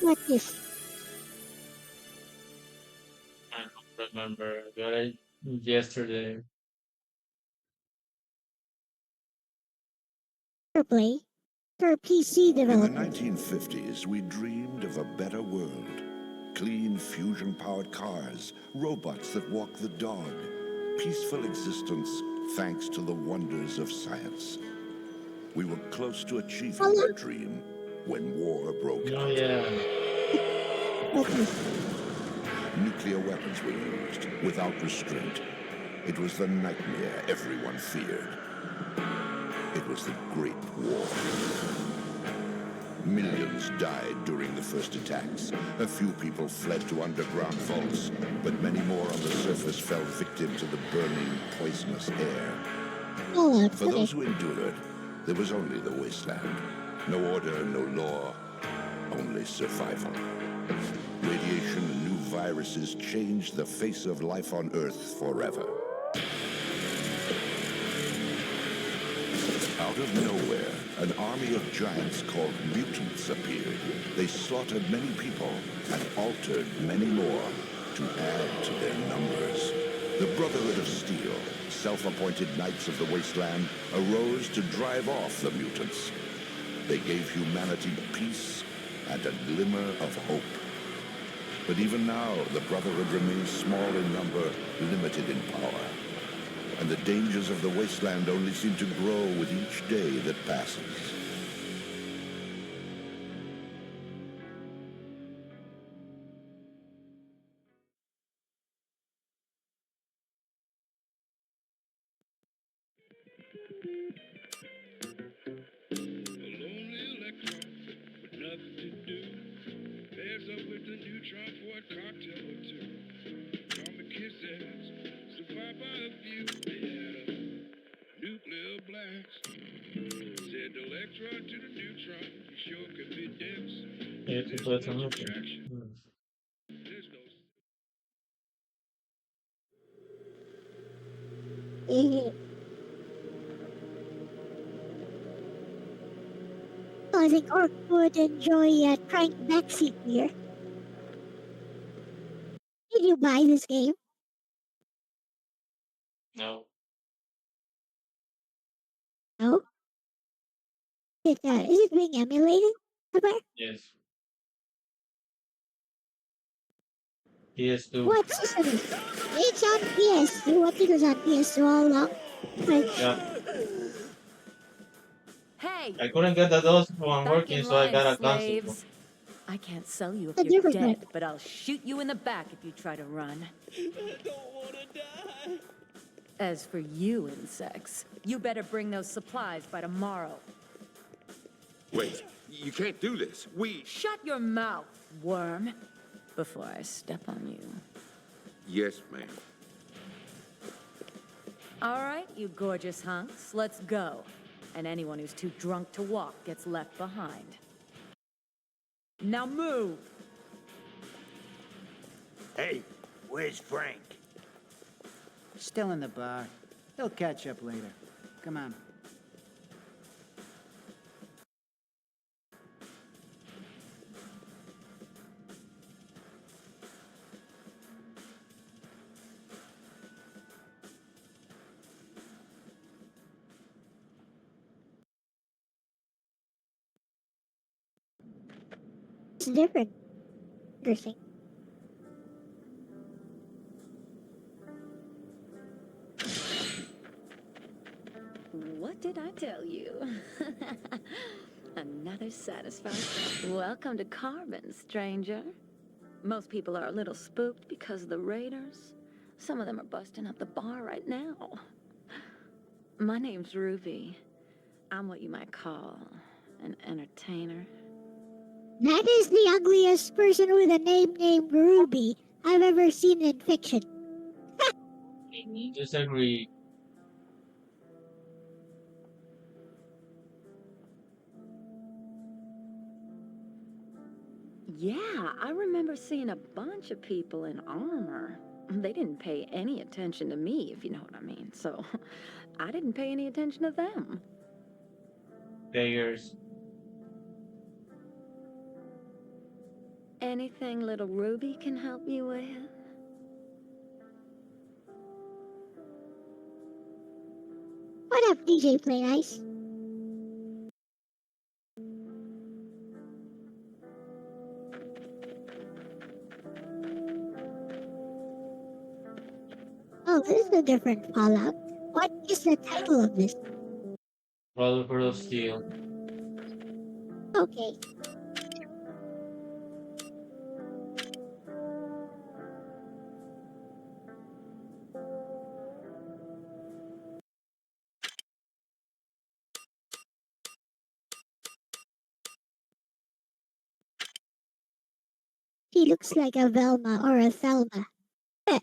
What is I don't remember. I got it yesterday. play for PC In the development? 1950s, we dreamed of a better world. Clean fusion-powered cars, robots that walk the dog, peaceful existence thanks to the wonders of science. We were close to How achieving long? that dream when war broke Oh out. yeah. What is Nuclear weapons were used without restraint. It was the nightmare everyone feared. It was the Great War. Millions died during the first attacks. A few people fled to underground vaults, but many more on the surface fell victim to the burning, poisonous air. oh, For okay. those who endured, there was only the wasteland. No order, no law, only survival. Radiation and new viruses changed the face of life on Earth forever. Out of nowhere, an army of giants called mutants appeared. They slaughtered many people and altered many more to add to their numbers. The Brotherhood of Steel, self-appointed knights of the wasteland, arose to drive off the mutants. They gave humanity peace and a glimmer of hope. But even now, the Brotherhood remains small in number, limited in power. And the dangers of the wasteland only seem to grow with each day that passes. A lonely electron with nothing to do. Pairs up with a neutron for a cocktail or two. Atomic kisses, survived by a few. They had a nuclear blast. Said the electron to the neutron, you sure can be dense. Yeah, to There's play much some music. attraction. There's no I think Orc would enjoy trying backseat here. Did you buy this game? No. No. Is it being emulated? Somewhere? Yes. PS2. What system is it? It's on PS. What it was on PS2 all along. Like, Yeah. Hey, I couldn't get the DOS one back working, in so I line, got a console. slaves. I can't sell you if a you're different one. dead, but I'll shoot you in the back if you try to run. I don't want to die. As for you, insects, you better bring those supplies by tomorrow. Wait, you can't do this. Shut your mouth, worm, before I step on you. Yes, ma'am. All right, you gorgeous hunks, let's go. And anyone who's too drunk to walk gets left behind. Now move! Hey, where's Frank? Still in the bar. He'll catch up later. Come on. It's different. Interesting. What did I tell you? Another satisfying. Welcome to Carbon, stranger. Most people are a little spooked because of the raiders. Some of them are busting up the bar right now. My name's Ruby. I'm what you might call an entertainer. That is the ugliest person with a name named Ruby I've ever seen in fiction. Disagree. Yeah, I remember seeing a bunch of people in armor. They didn't pay any attention to me, if you know what I mean. So, I didn't pay any attention to them. Players. Anything little Ruby can help you with? What up, DJ Play Nice? Oh, this is a different Fallout. What is the title of this? Brotherhood of Steel. Okay. He looks like a Velma or a Thelma. Eh,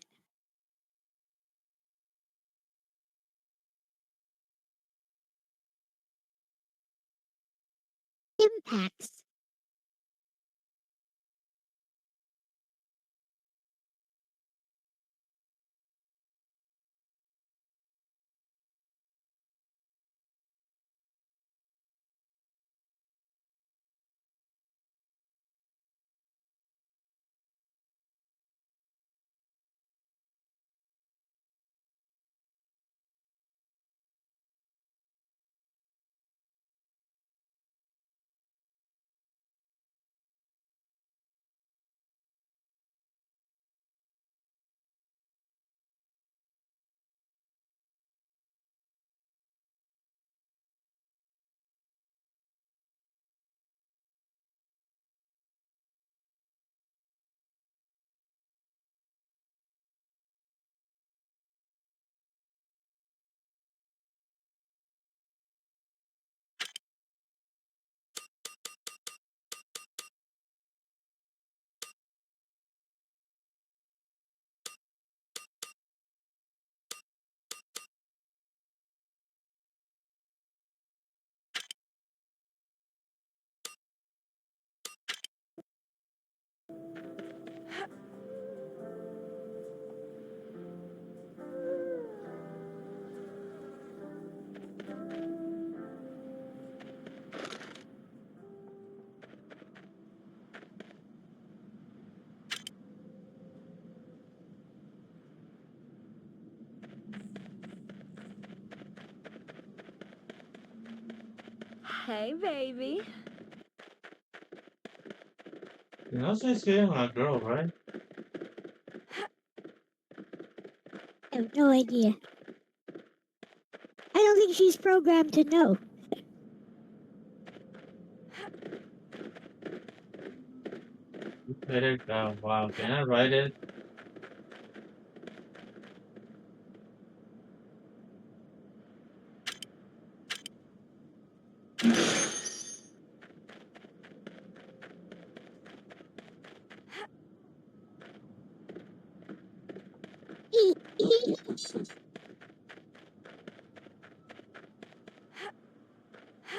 impacts. Hey, baby. You know she's hitting on a girl, right? I have no idea. I don't think she's programmed to know. Let it go. Wow, can I write it?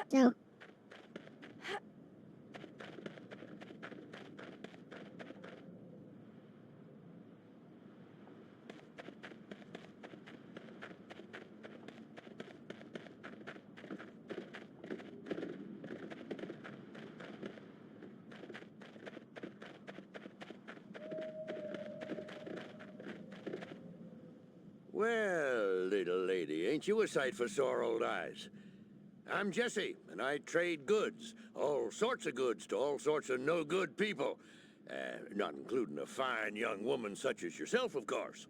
So, Well, little lady, ain't you a sight for sore old eyes? I'm Jesse, and I trade goods. All sorts of goods to all sorts of no good people. Not including a fine young woman such as yourself, of course.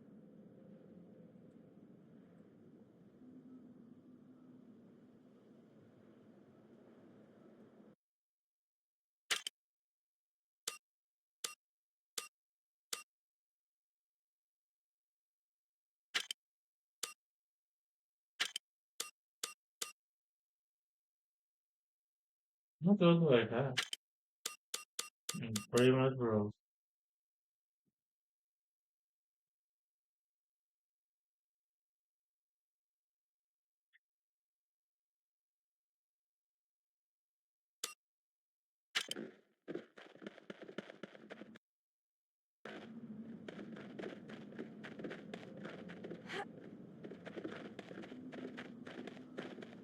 Not good like that. Pretty much bro.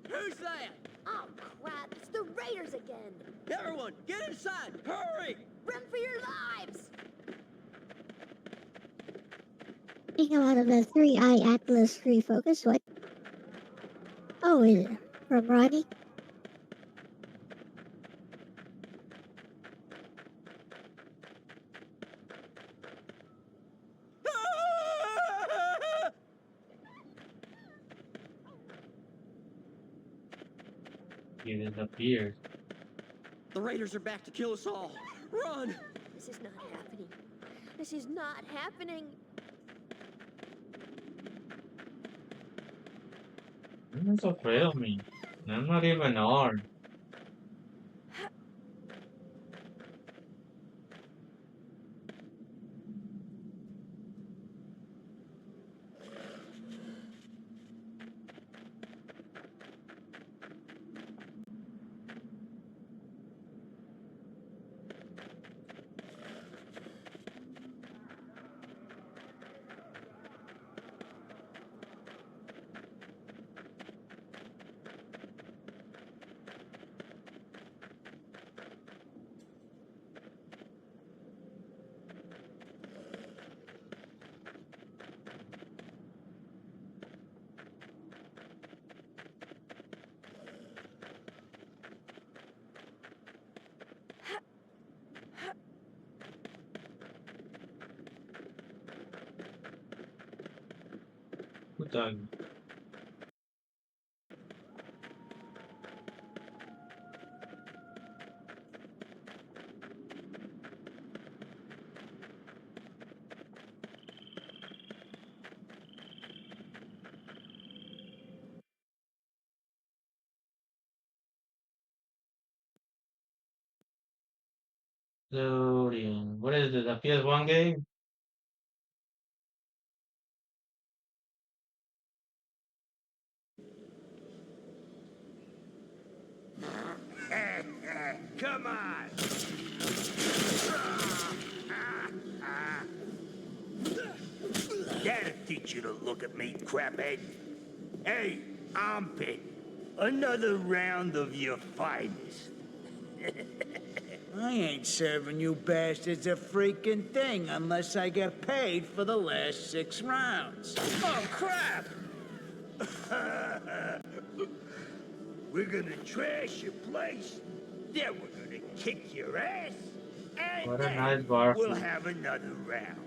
Who's that? Oh, crap. It's the Raiders again. Everyone, get inside! Hurry! Run for your lives! Taking a lot of the three-eye Atlas refocus. What? Oh, is it from Ronnie? He disappeared. The raiders are back to kill us all. Run! This is not happening. This is not happening. Everyone's afraid of me. And I'm not even armed. Good time. Loading. What is this? A PS1 game? Come on! That'll teach you to look at me, craphead. Hey, armpit. Another round of your finest. I ain't serving you bastards a freaking thing unless I get paid for the last 6 rounds. Oh, crap! We're gonna trash your place, then we're gonna kick your ass, and What a then nice bar we'll food. have another round.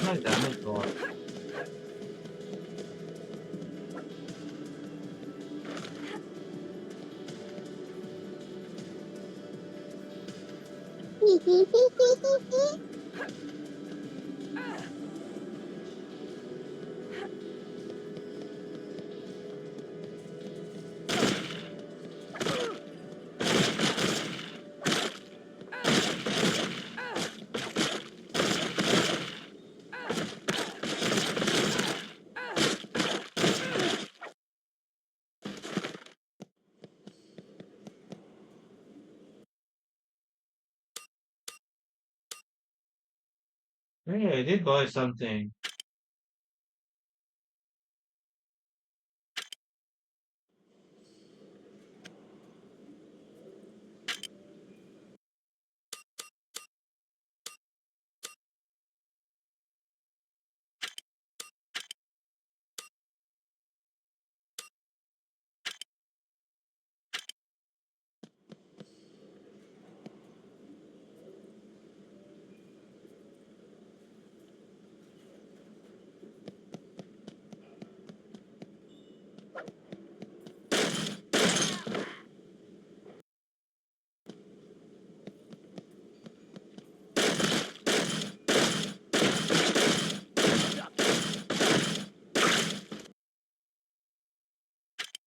My damage bar. Hey, I did buy something.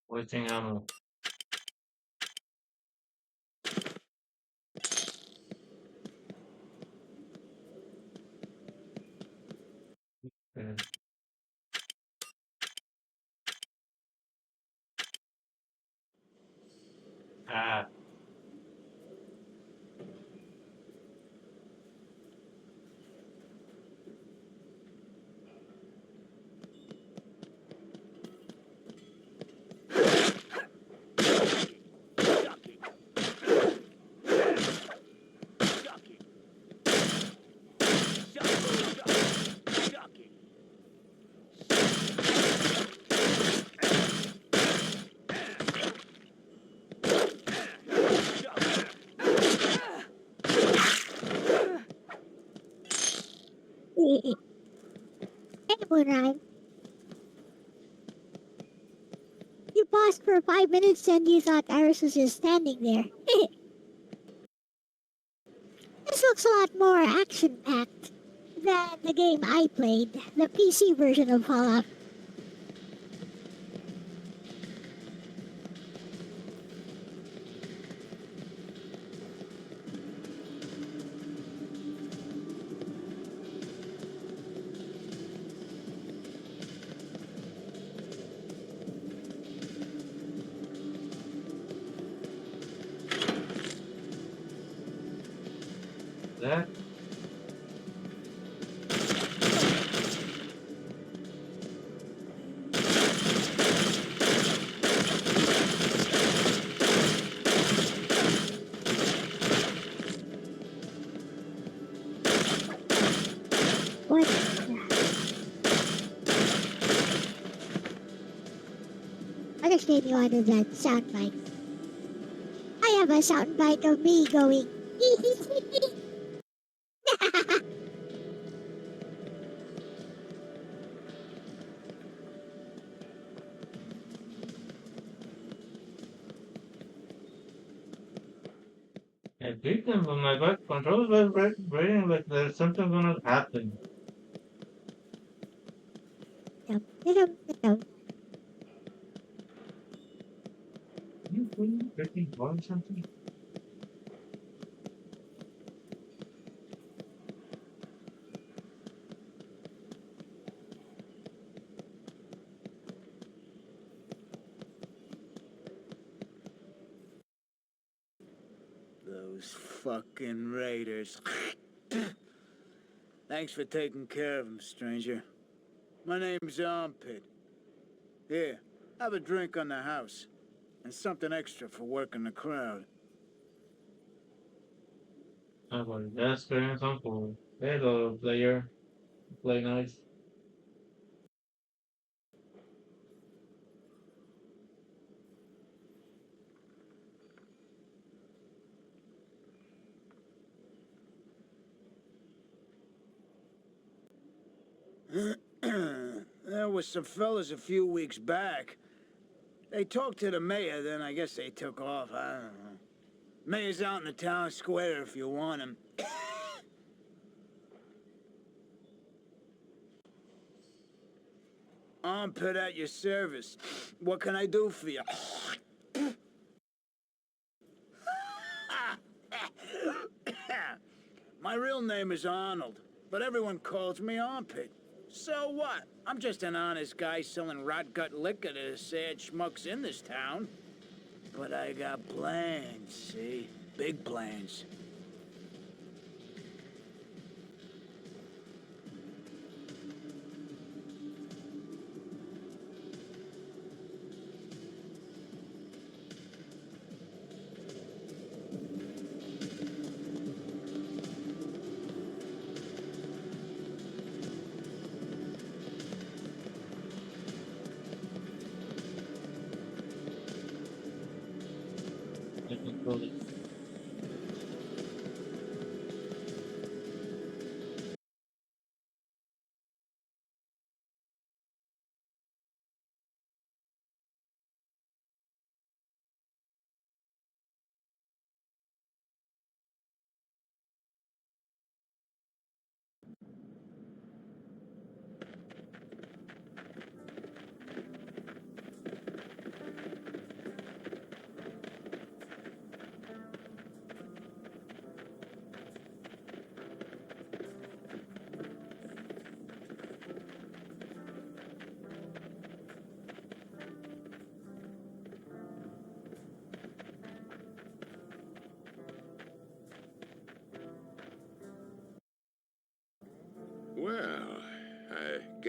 Wasting ammo. Okay. Ah. Hey, Moonrhyme. You paused for 5 minutes and you thought Iris was just standing there. This looks a lot more action-packed than the game I played, the PC version of Fallout. That. What? Understand you wanted that soundbite. I have a soundbite of me going. I beat them, but my back controls were vibrating like there's something gonna happen. You couldn't freaking want something? Those fucking raiders. Thanks for taking care of them, stranger. My name's Armpit. Here, have a drink on the house. And something extra for working the crowd. I was just getting some food. Hello, player. Play nice. There was some fellas a few weeks back. They talked to the mayor, then I guess they took off. I don't know. Mayor's out in the town square if you want him. Armpit at your service. What can I do for you? My real name is Arnold, but everyone calls me Armpit. So what? I'm just an honest guy selling rot-gut liquor to the sad schmucks in this town. But I got plans, see? Big plans. I control it.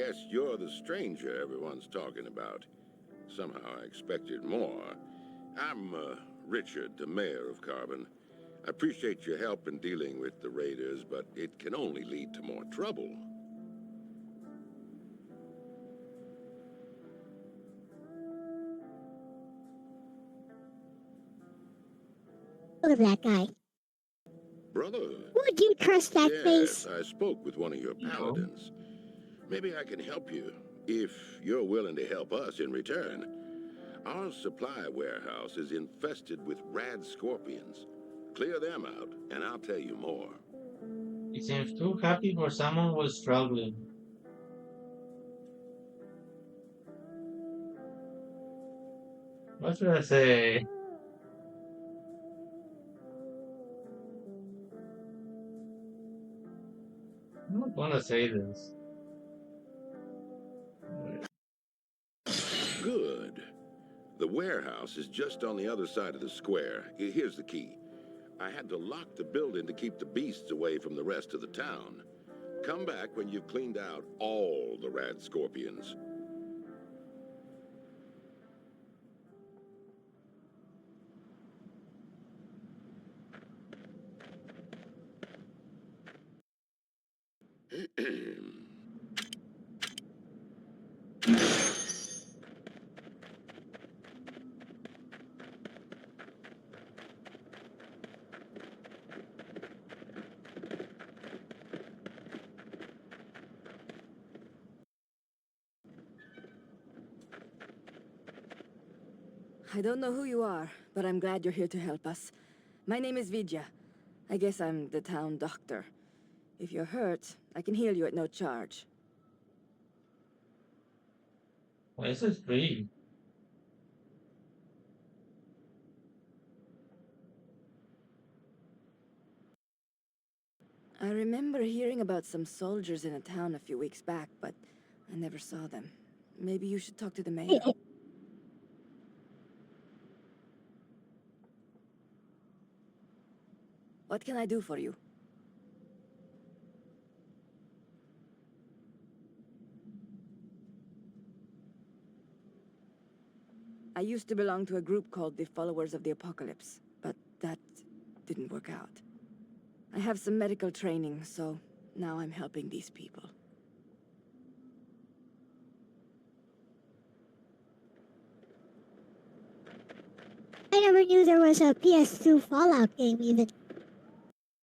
guess you're the stranger everyone's talking about. Somehow I expected more. I'm Richard, the mayor of Carbon. I appreciate your help in dealing with the raiders, but it can only lead to more trouble. Look at that guy. Brotherhood? Would you trust that Yes, face? I spoke with one of your You know? paladins. Maybe I can help you, if you're willing to help us in return. Our supply warehouse is infested with rad scorpions. Clear them out, and I'll tell you more. He seems too happy for someone who's struggling. What should I say? I don't want to say this. Good. The warehouse is just on the other side of the square. Here's the key. I had to lock the building to keep the beasts away from the rest of the town. Come back when you've cleaned out all the rad scorpions. I don't know who you are, but I'm glad you're here to help us. My name is Vidya. I guess I'm the town doctor. If you're hurt, I can heal you at no charge. Why is it free? I remember hearing about some soldiers in a town a few weeks back, but I never saw them. Maybe you should talk to the mayor. What can I do for you? I used to belong to a group called the Followers of the Apocalypse, but that didn't work out. I have some medical training, so now I'm helping these people. I never knew there was a PS2 Fallout game even.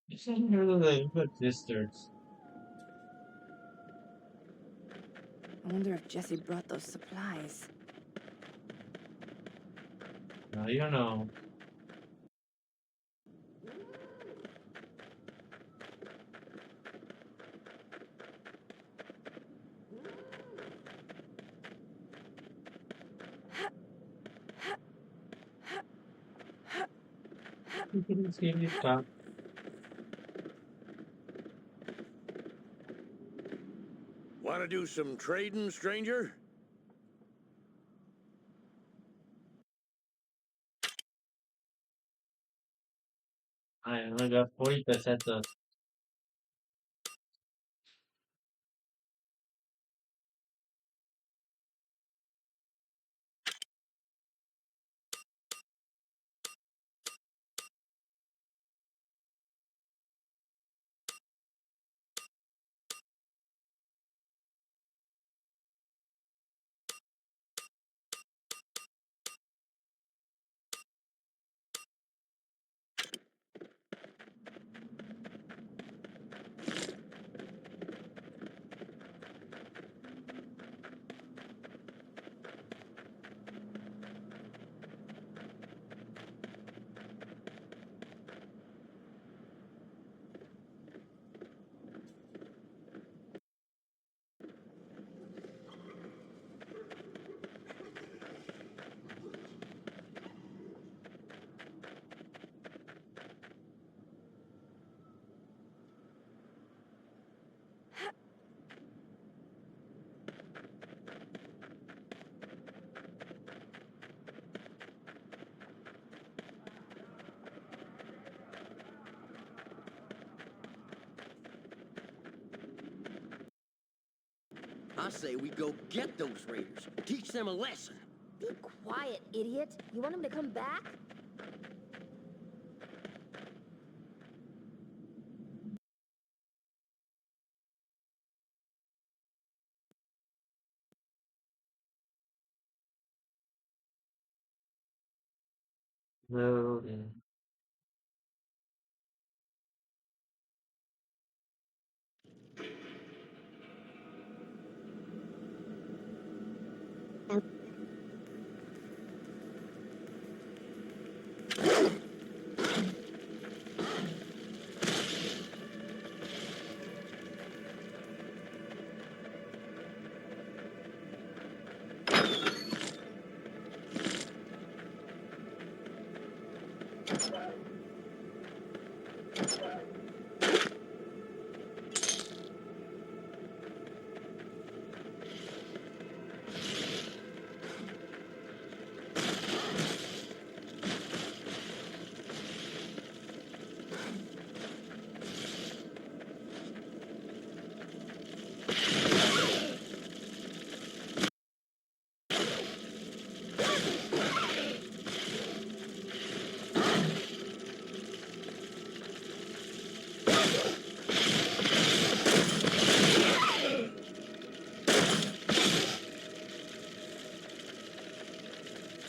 You said here that they put sisters. I wonder if Jesse brought those supplies. Now you know. You can see it top. Want to do some trading, stranger? I only got 40 pesetas. I say we go get those raiders. Teach them a lesson. Be quiet, idiot. You want him to come back? Loading.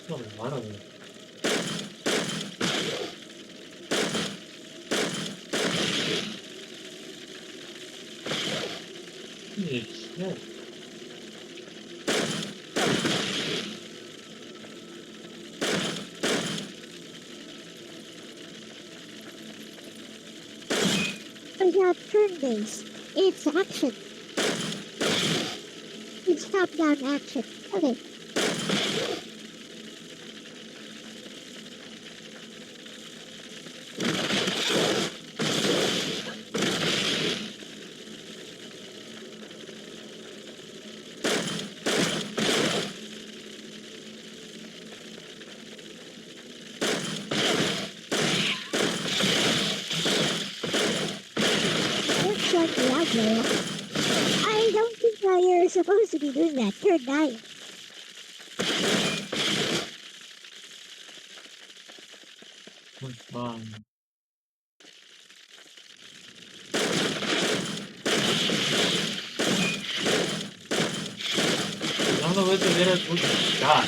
Oh, wow. Holy shit. It's not turn-based. It's action. It's top-down action. Okay. Looks like the outlaw. I don't think you're supposed to be doing that. You're dying. What's fun? I don't know what to get a good shot.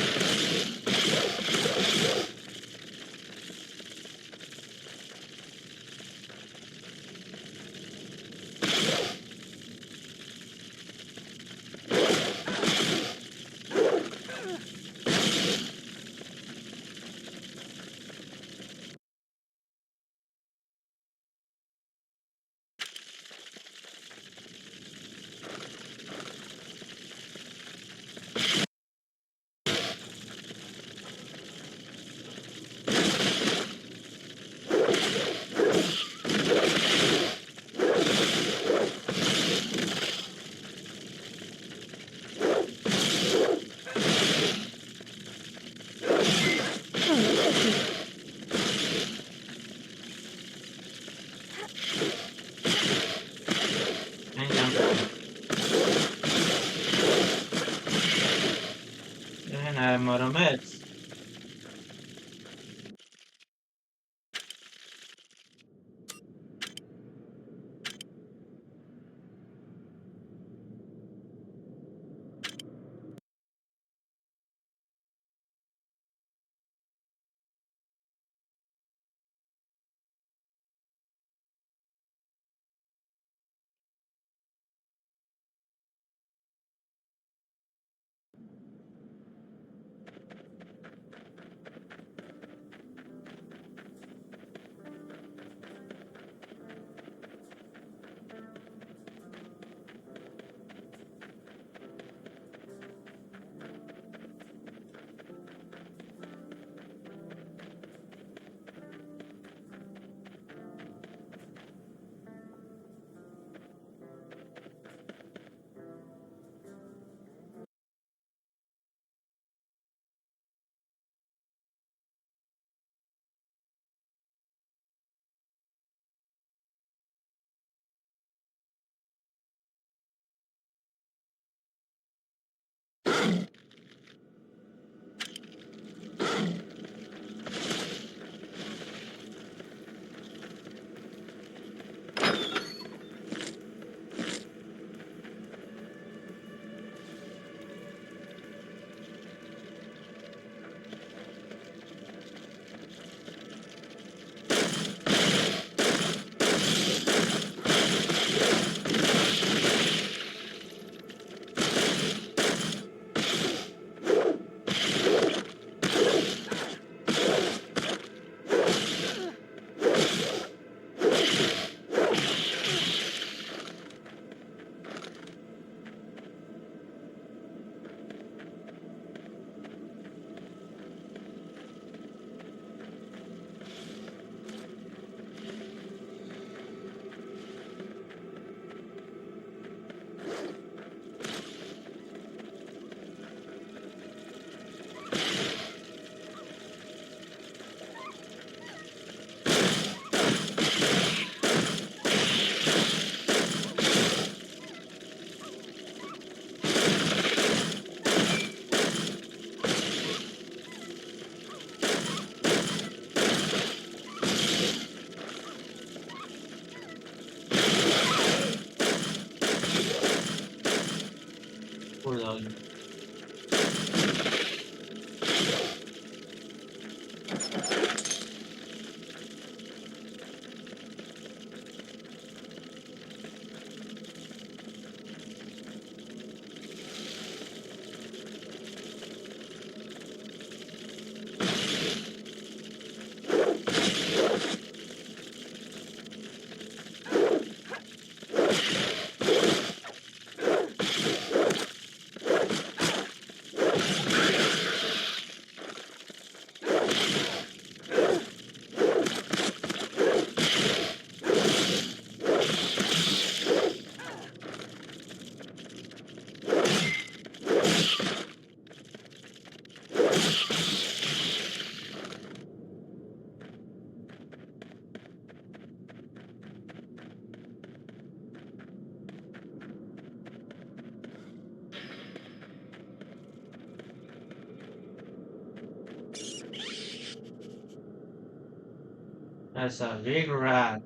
That's a big rat.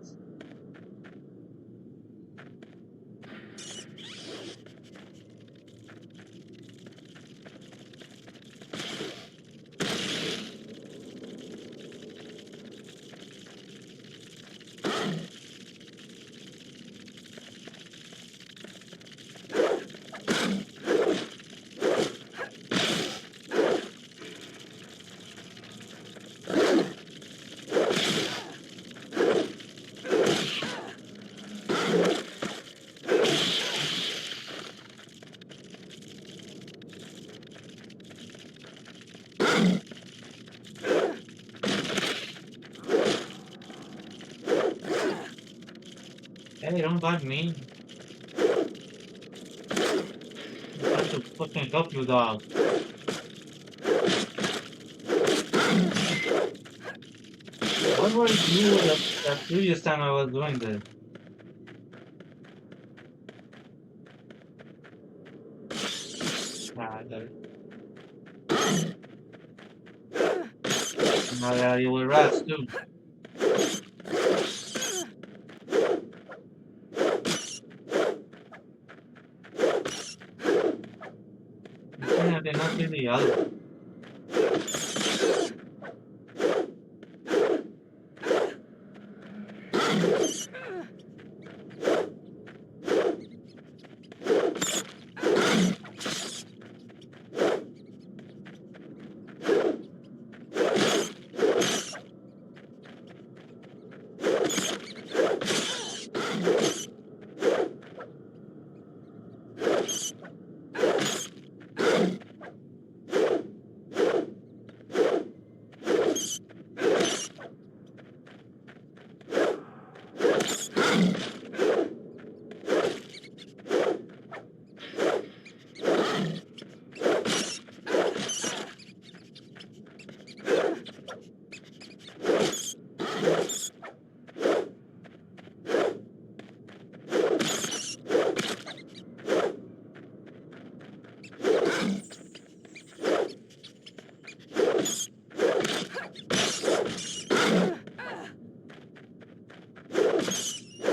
Hey, don't bite me. I'm trying to fucking help you, dog. What were you that previous time I was doing this? Ah, there. Now there you with rats too. Imagínate, no tiene algo.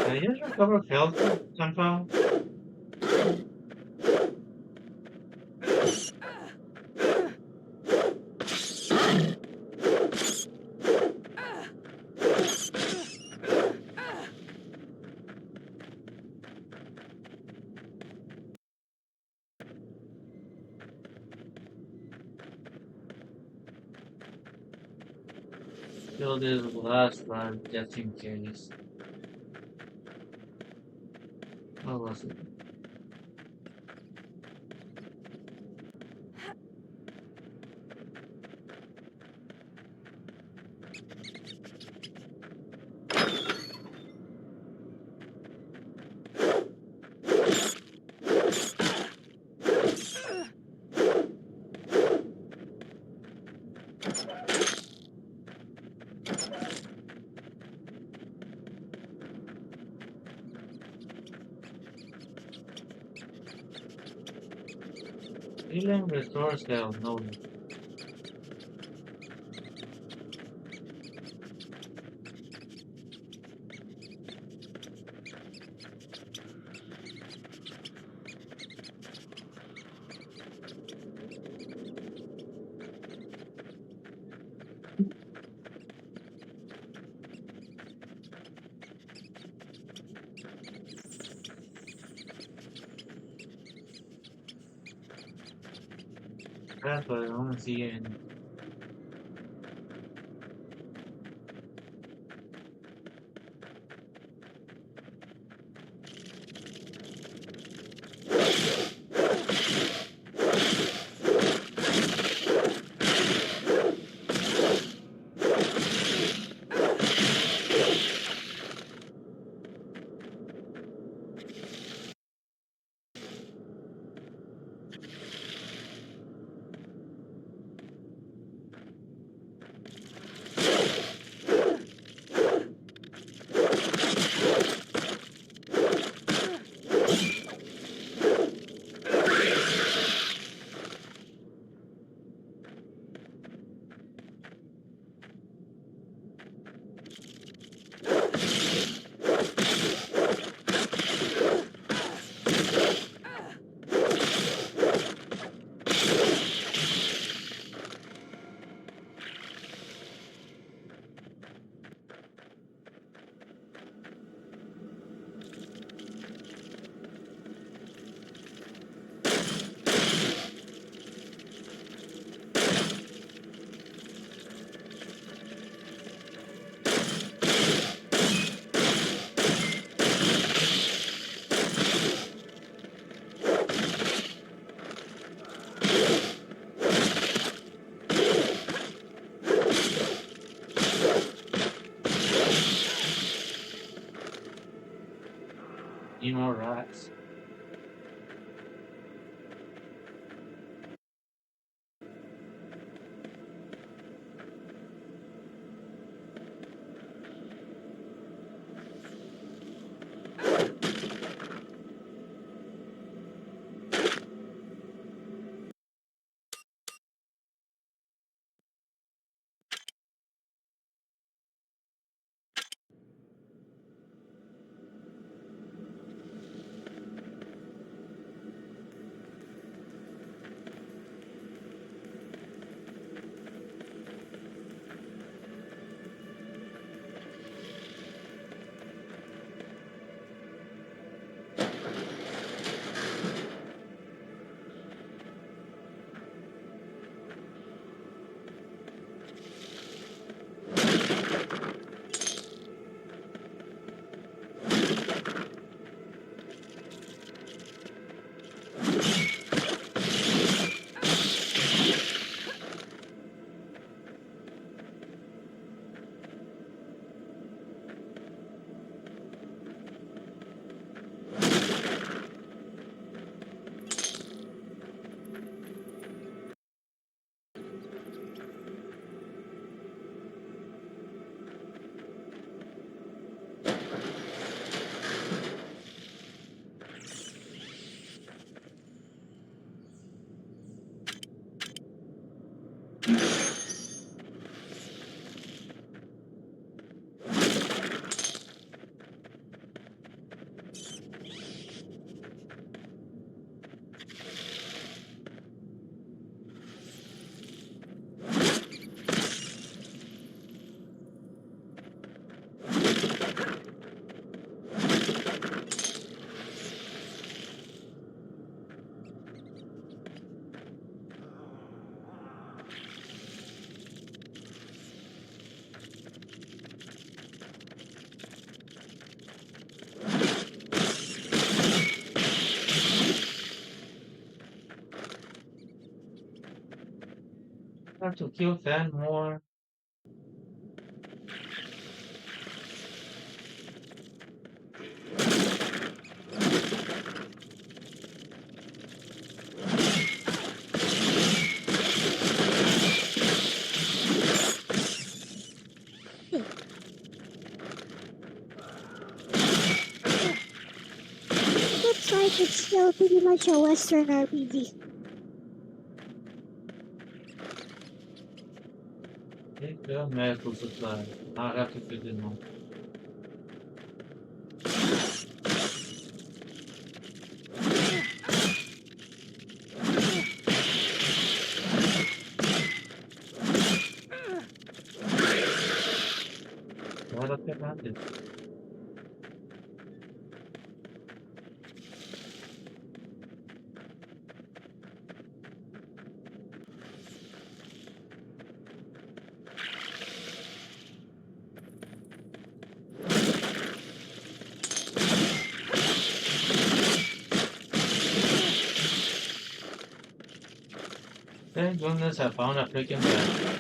Can you just recover health somehow? Kill this last one just in case. What was it? Healing restores health. No. that, but I don't see any. Need more rats. Have to kill 10 more. Looks like it's still pretty much a Western RPG. Take the medical supply. I'll have to fit in more. What up about this? Thank goodness I found a freaking bed.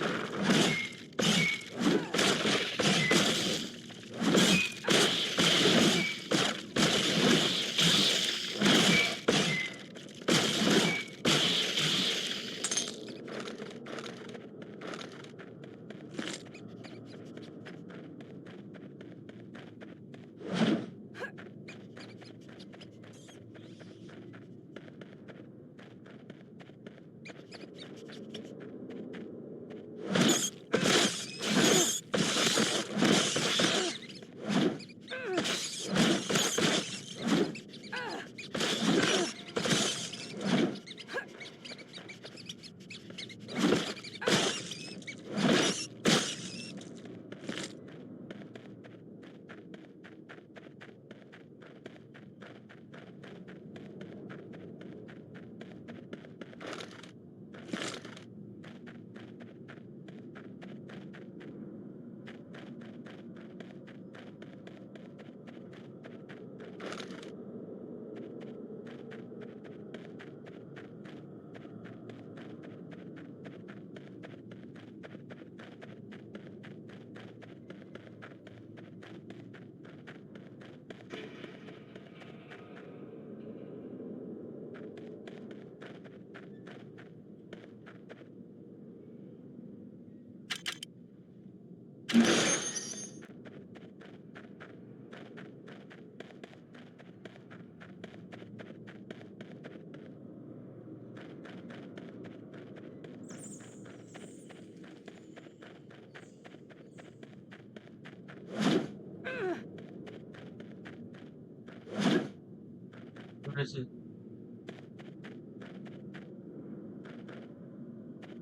What is it?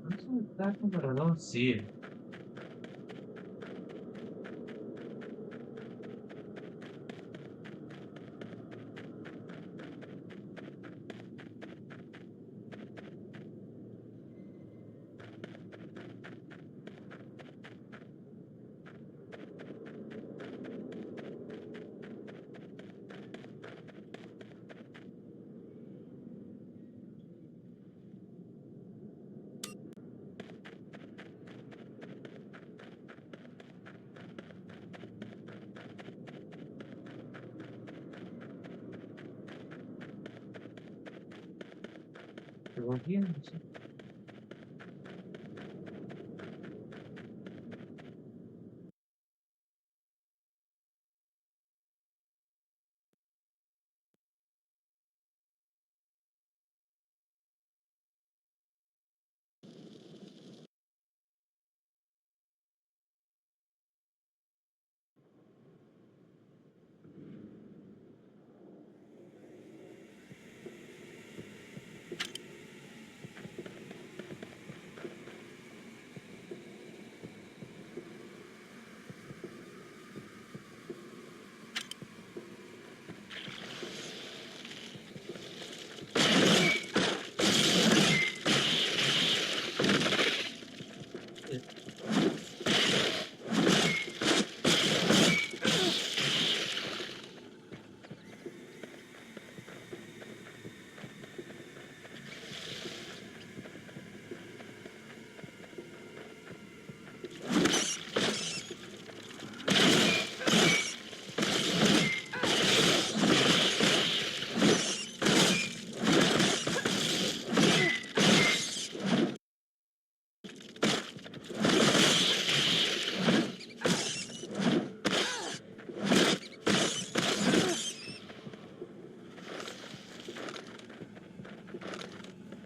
What is it exactly, but I don't see it. Over here.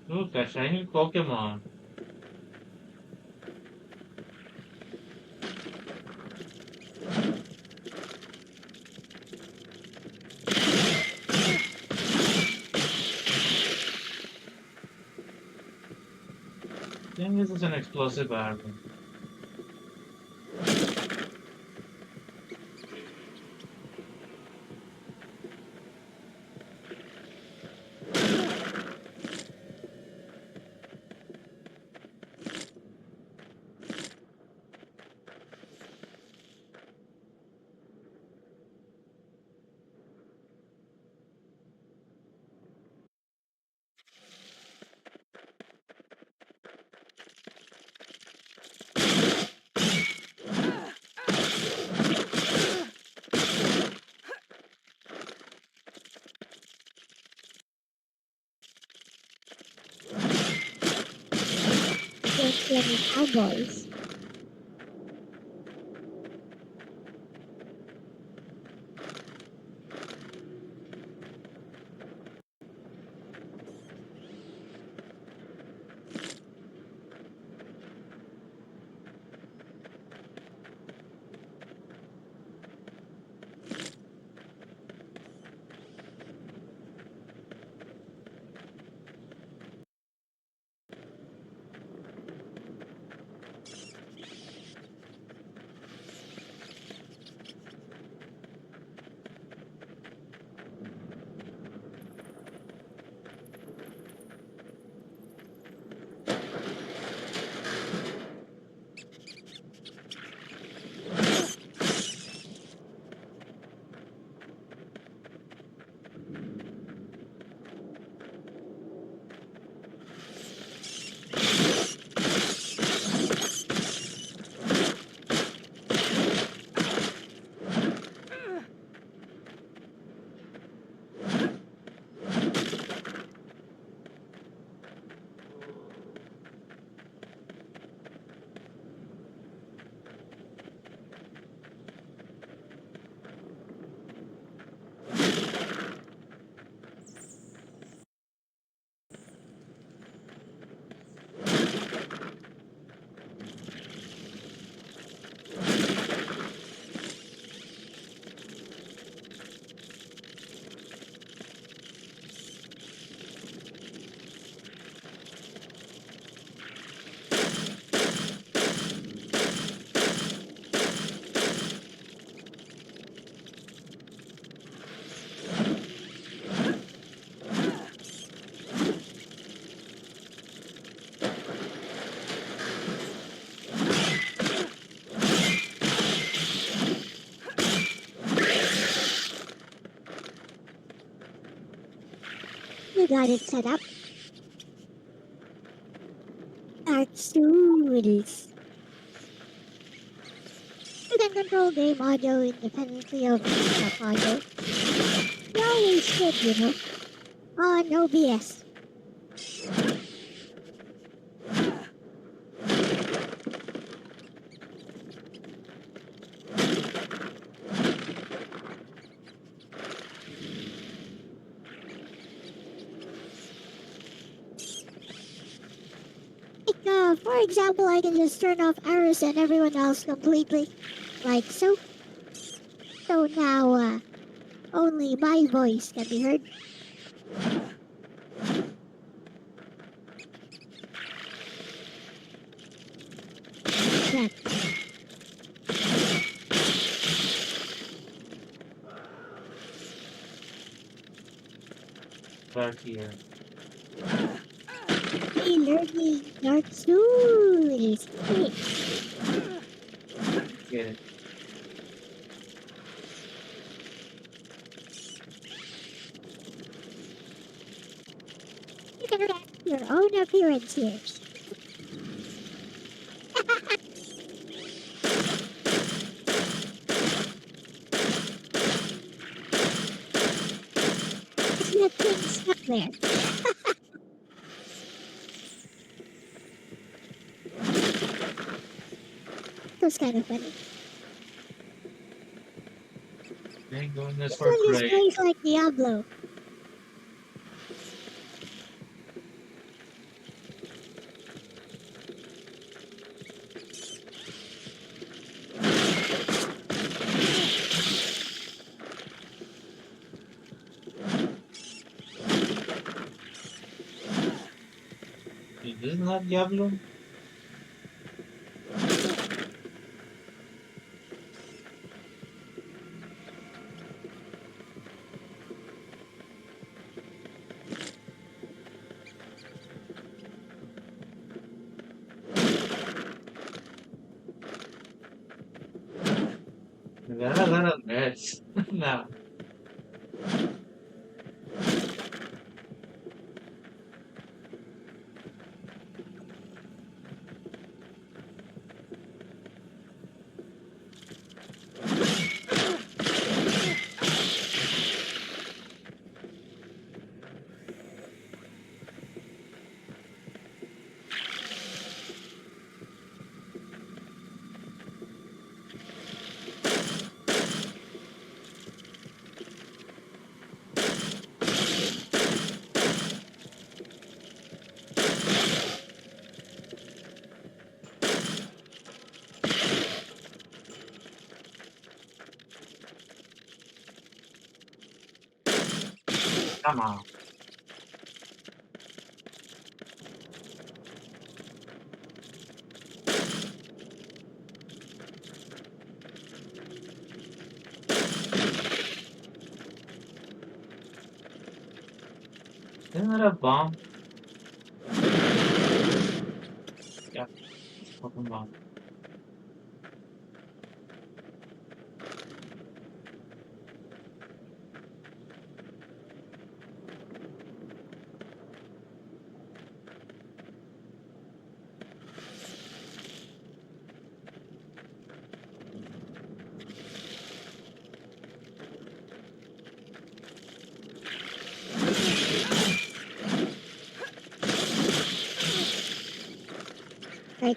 Look, a shiny Pokemon. I think this is an explosive arrow. see any cowboys. You got it set up. Dark Studios. You can control game audio independently of desktop audio. You always should, you know. On OBS. For example, I can just turn off Aris and everyone else completely. Like so. So now, only my voice can be heard. That. Back here. Hey, learning Dark Souls. Get it. You can react to your own appearance here. It's that thing stuck there. That was kind of funny. Thank goodness This for one just break. plays like Diablo. Is this not Diablo? There are a lot of nerds now. Come on. Isn't that a bomb? Yeah, fucking bomb. Right.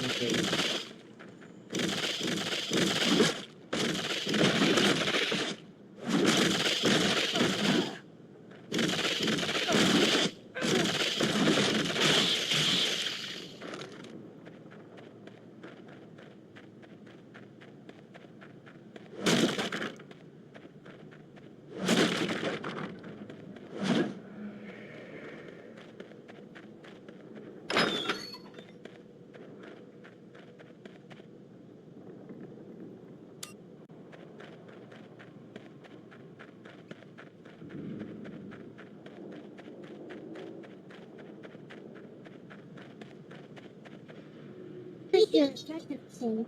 Okay. Pretty good instructions.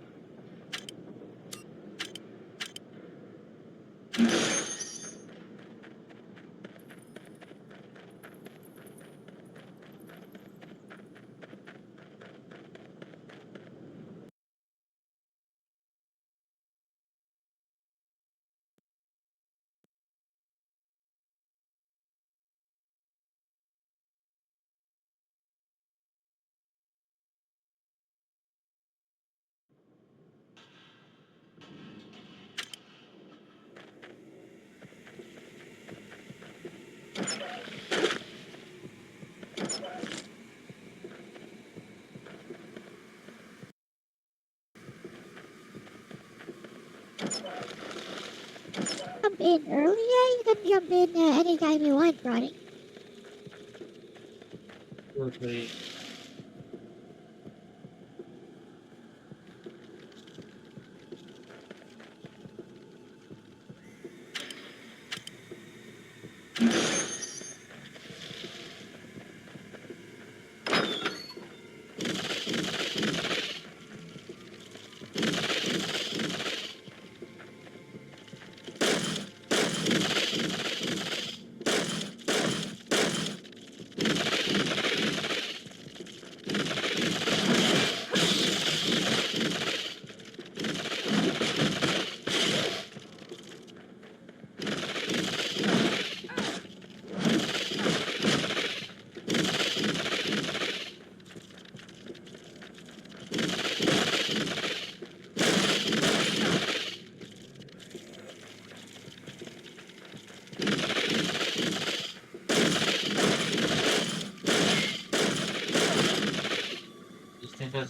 Jump in early? Yeah, you can jump in anytime you want, Ronnie. Okay.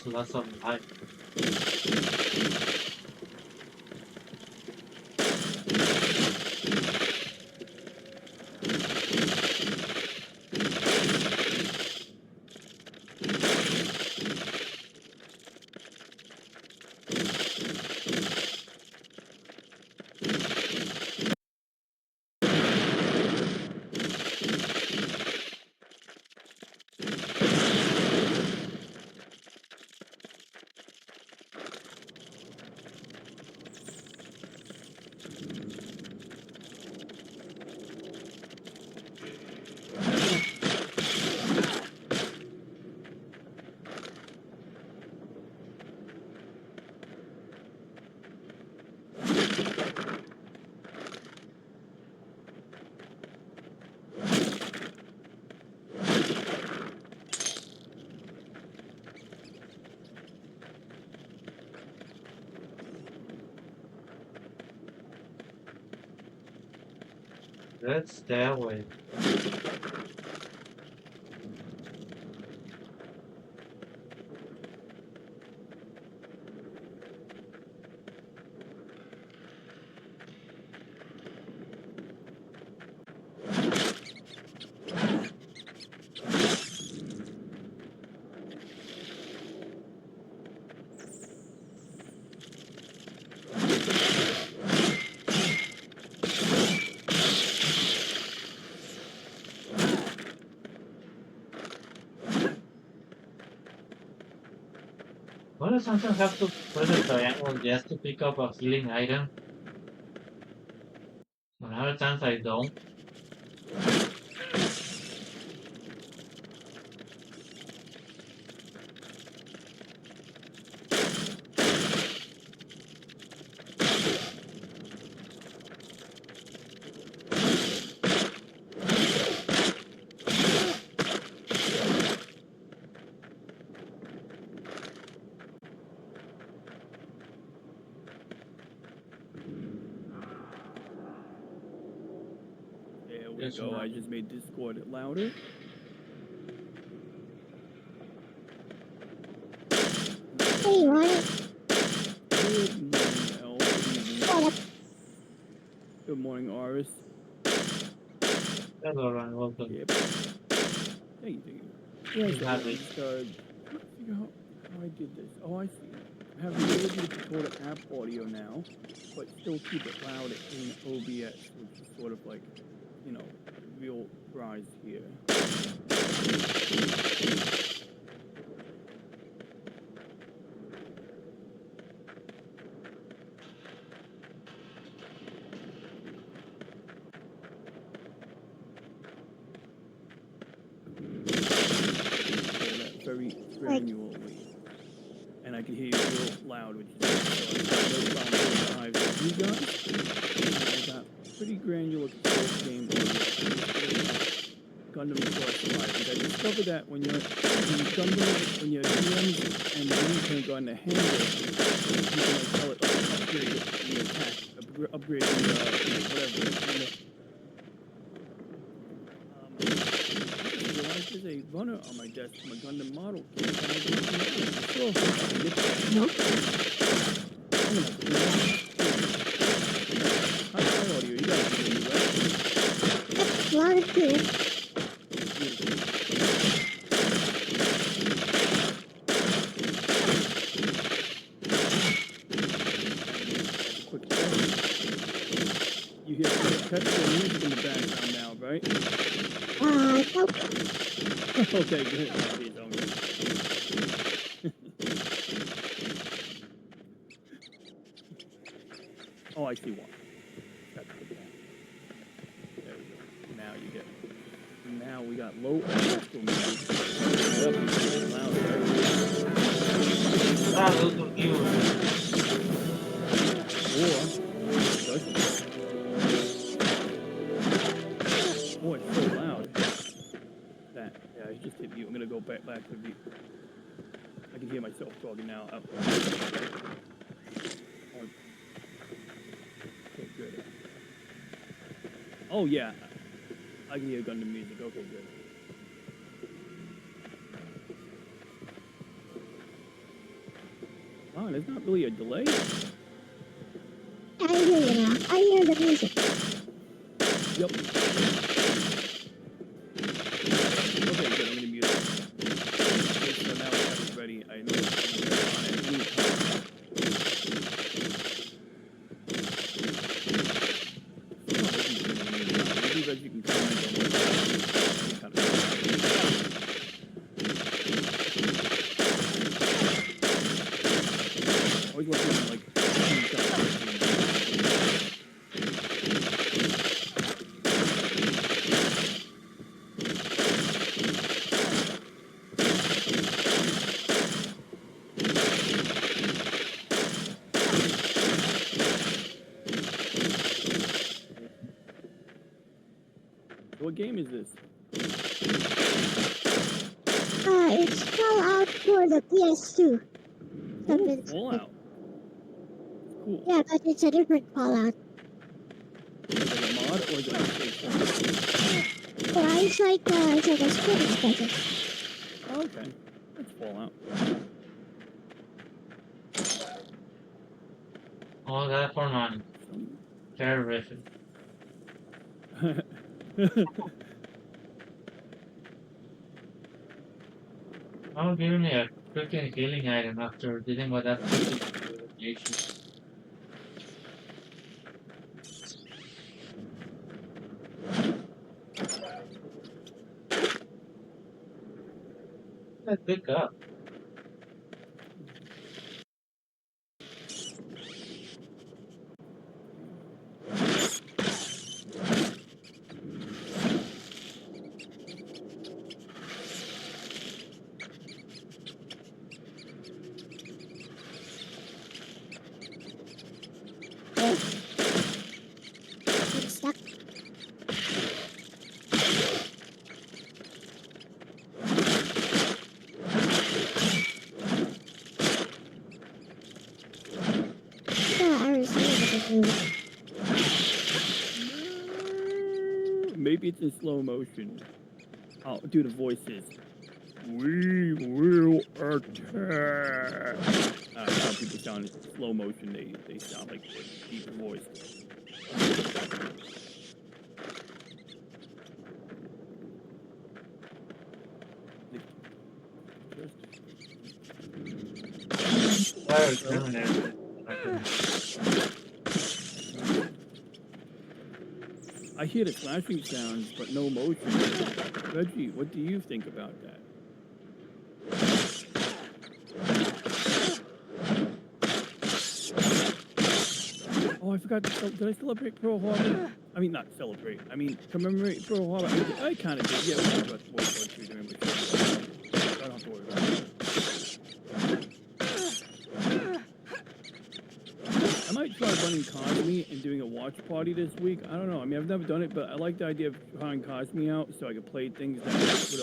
has lots of life. That stairway. Why does something have to press a triangle just to pick up a healing item? When other times I don't. There we Yes, go. ma'am. I just made Discord louder. Hey, Ryan. Good morning, Elle. What up? Good morning, Aris. Hello, Ryan. Welcome. Yep. Thank you. Yeah, so Happy. I just figure out how I did this. Oh, I see. I have the ability to control the app audio now, but still keep it loud in OBS, which is sort of like, you know, real rise here. Very granularly, and I can hear you real loud, which is good. So I got no problem live with you guys. I got pretty granular control game audio. Gundam Cross 5. I discovered that when you're Gundam, when your DMs and the Link go on the handle, you can like tell it upgrade the attack, upgrade the whatever. There's a runner on my desk from a Gundam model kit, and I don't know sure if I can get that. Nope. I'm gonna have to do that. How's my audio? You guys can hear me, right? Yep, loud and clear. Quick test. You hear some music in the background now, right? Nope. Okay, good. Please don't. Oh, I see one. That's good. There we go. Now you get. Now we got low orchestral music. Loud, right? Ah, look at you. Or it's so loud that I just hit mute. I'm gonna go back to mute. I can hear myself talking now. Oh. Okay, good. Oh yeah, I can hear Gundam music. Okay, good. There's not really a delay. I hear you now. I hear the music. Yep. Okay, good. I'm gonna mute it. Okay, so now we have it ready. I know it's on at any time. Maybe Reggie can comment on what kind of always working on like what game is this? It's Fallout for the PS2. Oh, Fallout. Cool. Yeah, but it's a different Fallout. Is it a mod or is it a fake Fallout? Yeah, it's like a spinning special. Oh, okay. That's Fallout. All that for money. Terrific. Oh, give me a freaking healing item after dealing with that issue. Let's pick up. I'm stuck. Maybe it's in slow motion. I'll do the voices. We will attack. How people sound in slow motion, they sound like they're deep voiced. I hear the slashing sounds, but no motion. Reggie, what do you think about that? Oh, I forgot. Did I celebrate Pearl Harbor? I mean, not celebrate. I mean, commemorate Pearl Harbor. I kind of did. Yeah, we talked about World War II during my show. I don't have to worry about it. I might try running Cosme and doing a watch party this week. I don't know. I mean, I've never done it, but I like the idea of trying Cosme out so I could play things that would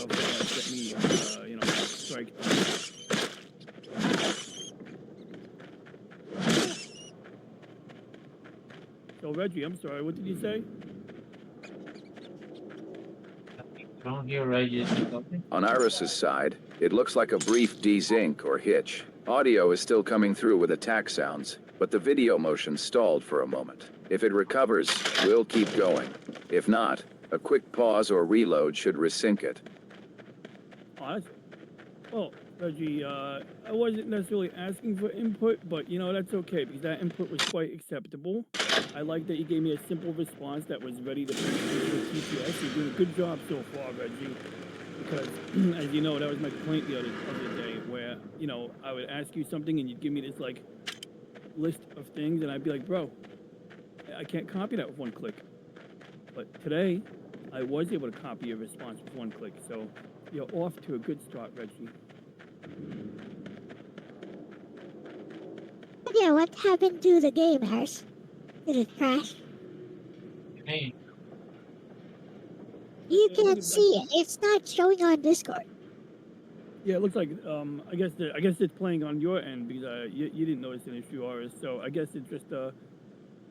get me, you know, strike. So, Reggie, I'm sorry, what did you say? Don't hear Reggie. On Iris's side, it looks like a brief desync or hitch. Audio is still coming through with attack sounds, but the video motion stalled for a moment. If it recovers, we'll keep going. If not, a quick pause or reload should resync it. Oh, well, Reggie, I wasn't necessarily asking for input, but you know, that's okay because that input was quite acceptable. I like that you gave me a simple response that was ready to be TPS. You're doing a good job so far, Reggie. Because, as you know, that was my complaint the other day, where, you know, I would ask you something and you'd give me this, like, list of things, and I'd be like, bro, I can't copy that with one click. But today, I was able to copy your response with one click, so you're off to a good start, Reggie. Yeah, what happened to the game, Harris? Did it crash? Hey. You can't see it. It's not showing on Discord. Yeah, it looks like I guess it's playing on your end because you didn't notice an issue, Aris. So I guess it's just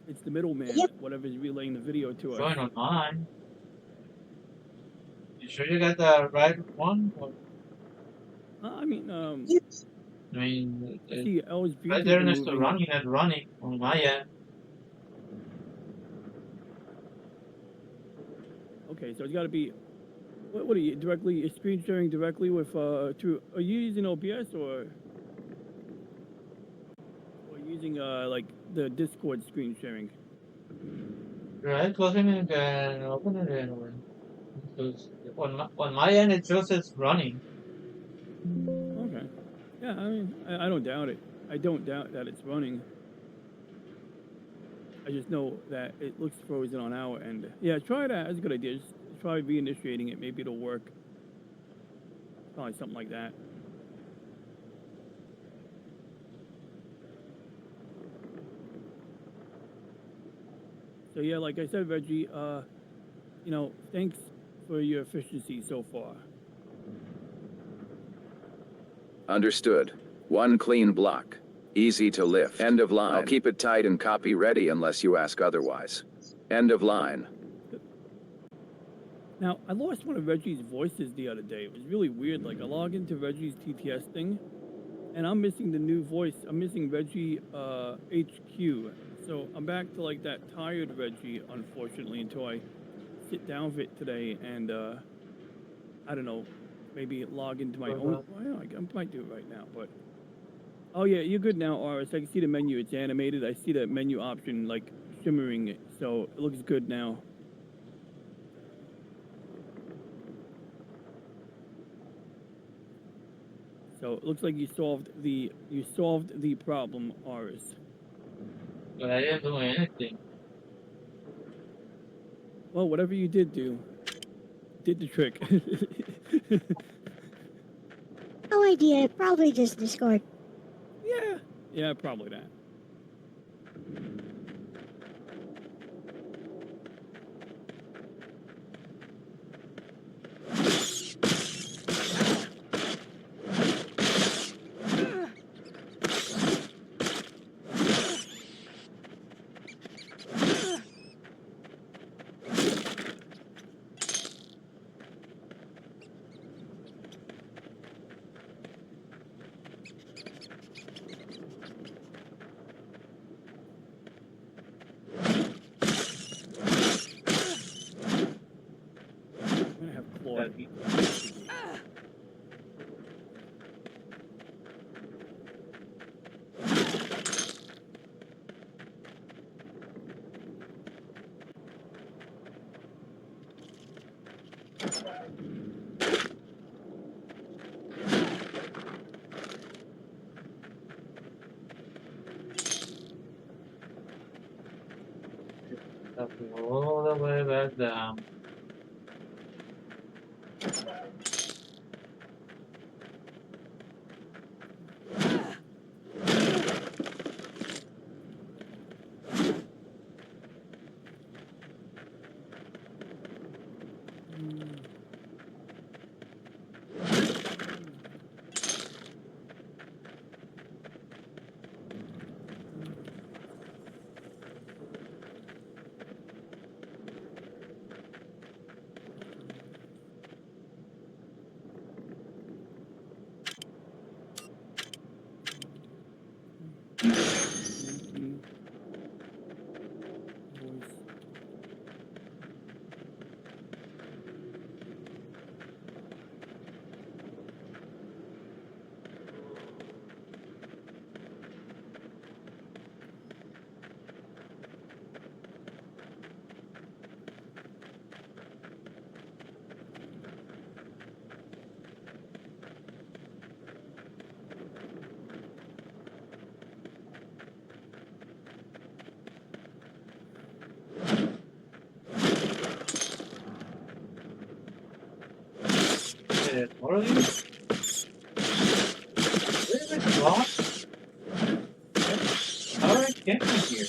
it's the middleman, whatever's relaying the video to us. Going on mine. You sure you got the right one? Or? I mean, I mean, See, Elle's views have better been is to moving. running and running on my end. Okay, so it's got to be. What are you directly screen sharing directly with through? Are you using OBS or using like the Discord screen sharing? Right, closing it and open it anyway. Because on my end, it just says running. Okay. Yeah, I mean, I don't doubt it. I don't doubt that it's running. I just know that it looks frozen on our end. Yeah, try that. That's a good idea. Just try reinitiating it. Maybe it'll work. Probably something like that. So yeah, like I said, Reggie, you know, thanks for your efficiency so far. Understood. One clean block. Easy to lift. End of line. I'll keep it tight and copy ready unless you ask otherwise. End of line. Now, I lost one of Reggie's voices the other day. It was really weird. Like, I log into Reggie's TTS thing, and I'm missing the new voice. I'm missing Reggie HQ. So I'm back to, like, that tired Reggie, unfortunately, until I sit down with it today and, I don't know, maybe log into my own. Well, I might do it right now, but... Oh, yeah, you're good now, Aris. I can see the menu. It's animated. I see the menu option, like, shimmering, so it looks good now. So it looks like you solved the problem, Aris. But I didn't do anything. Well, whatever you did do, did the trick. No idea, probably just Discord. Yeah, probably that. All the way back down. What are you? Where's the clock? How did I get me here?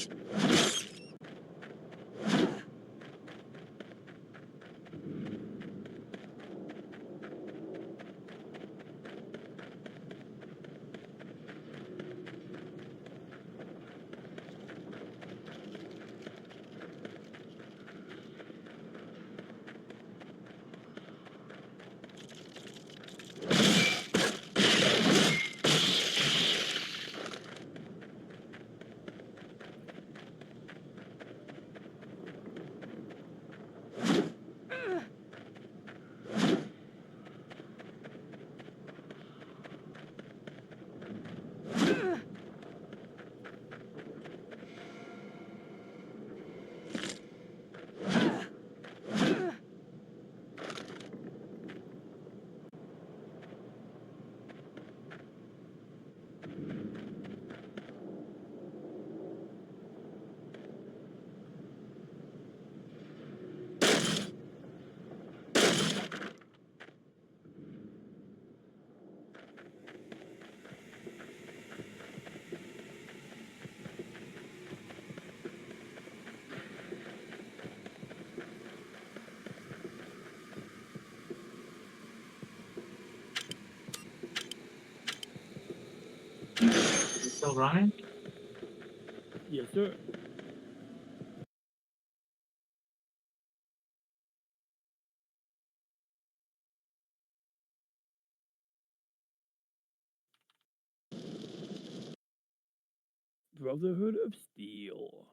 still running? Yes, sir. Brotherhood of Steel.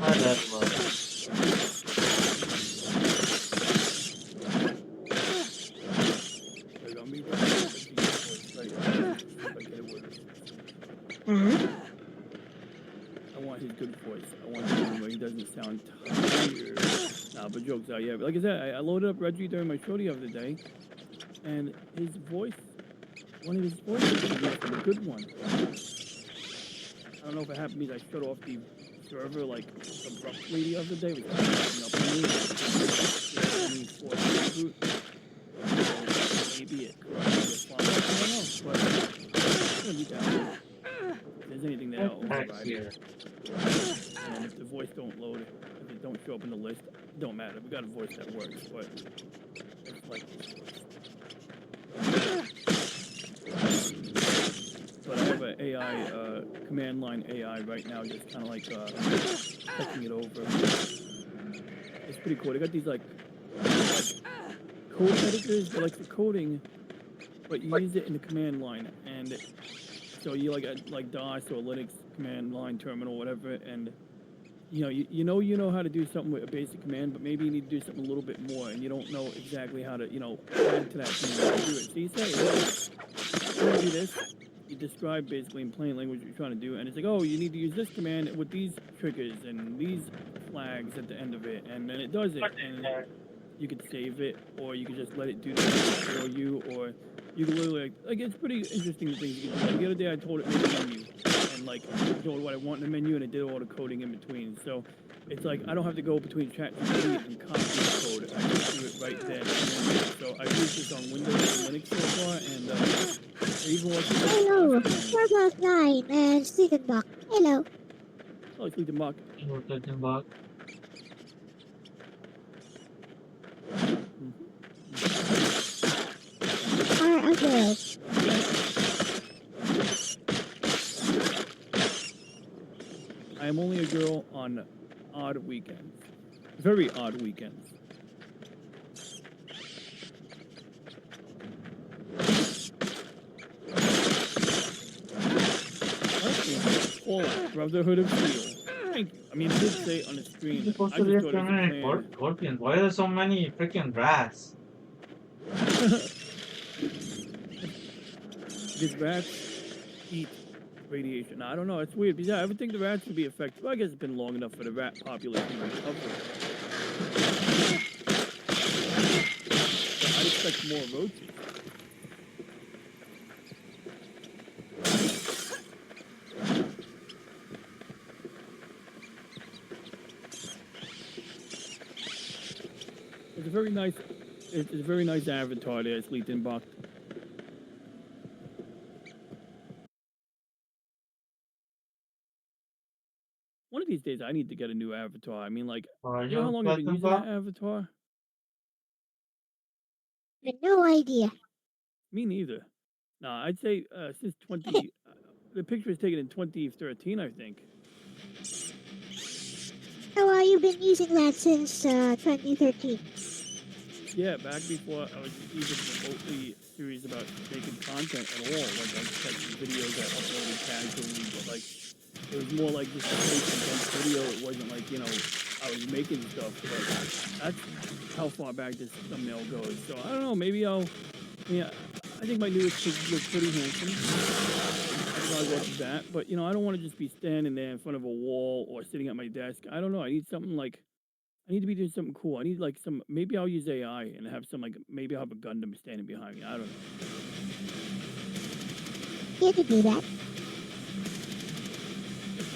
How that work? Like, I'll meet that like, I want his good voice. I want the one where he doesn't sound tired. Nah, but jokes out, yeah. But like I said, I loaded up Reggie during my show the other day, and his voice, one of his voices is a good one. I don't know if it happened because I shut off the server like abruptly the other day. It was acting up on me. Maybe it corrupted the file. I don't know, but it's gonna be down. If there's anything there, I'll override it. And if the voice don't load, if it don't show up in the list, it don't matter. We got a voice that works, but it's like this voice. But I have an AI, command line AI right now, just kind of like checking it over. It's pretty cool. They got these like code editors, but like the coding, but you use it in the command line, and so you like DOS or Linux command line terminal, whatever, and you know how to do something with a basic command, but maybe you need to do something a little bit more, and you don't know exactly how to add to that command to do it. So you say, well, do this. You describe basically in plain language what you're trying to do, and it's like, oh, you need to use this command with these triggers and these flags at the end of it, and then it does it, and you could save it, or you could just let it do that for you, or you can literally, like it's pretty interesting the things you can do. Like the other day I told it make a menu, and like I told it what I want in the menu, and it did all the coding in between. So it's like I don't have to go between ChatGPT and copy the code. I just do it right then. So I use this on Windows and Linux so far, and even Hello, Starbuck 9 and Stephen Buck. Hello. Oh, it's Ethan Buck. Rotating back. Are a girl. I am only a girl on odd weekends. Very odd weekends. Fallout, Brotherhood of Steel. Thank you. I mean, it did say on the screen. It's supposed I to be just a thought it was a feminine plan. scorpion. Why are there so many freaking rats? Did rats eat radiation? I don't know. It's weird. Because yeah, I would think the rats would be affected. Well, I guess it's been long enough for the rat population to recover. I'd expect more roaches. It's a very nice. It's a very nice avatar there. It's Ethan Buck. One of these days, I need to get a new avatar. I mean, like, Are you know how you long I've been using Platinum? that avatar? I have no idea. Me neither. No, I'd say since 20. The picture was taken in 2013, I think. So you've been using that since 2013. Yeah, back before I was even remotely serious about making content at all. Like, I just had some videos I uploaded casually, but like, it was more like just a fake intense video. It wasn't like, you know, I was making stuff, but that's how far back this thumbnail goes. So I don't know, maybe I think my newest picture looks pretty handsome. I watch that, but you know, I don't want to just be standing there in front of a wall or sitting at my desk. I don't know. I need something like, I need to be doing something cool. I need like some, maybe I'll use AI and have some like, maybe I'll have a Gundam standing behind me. I don't know. You could do that.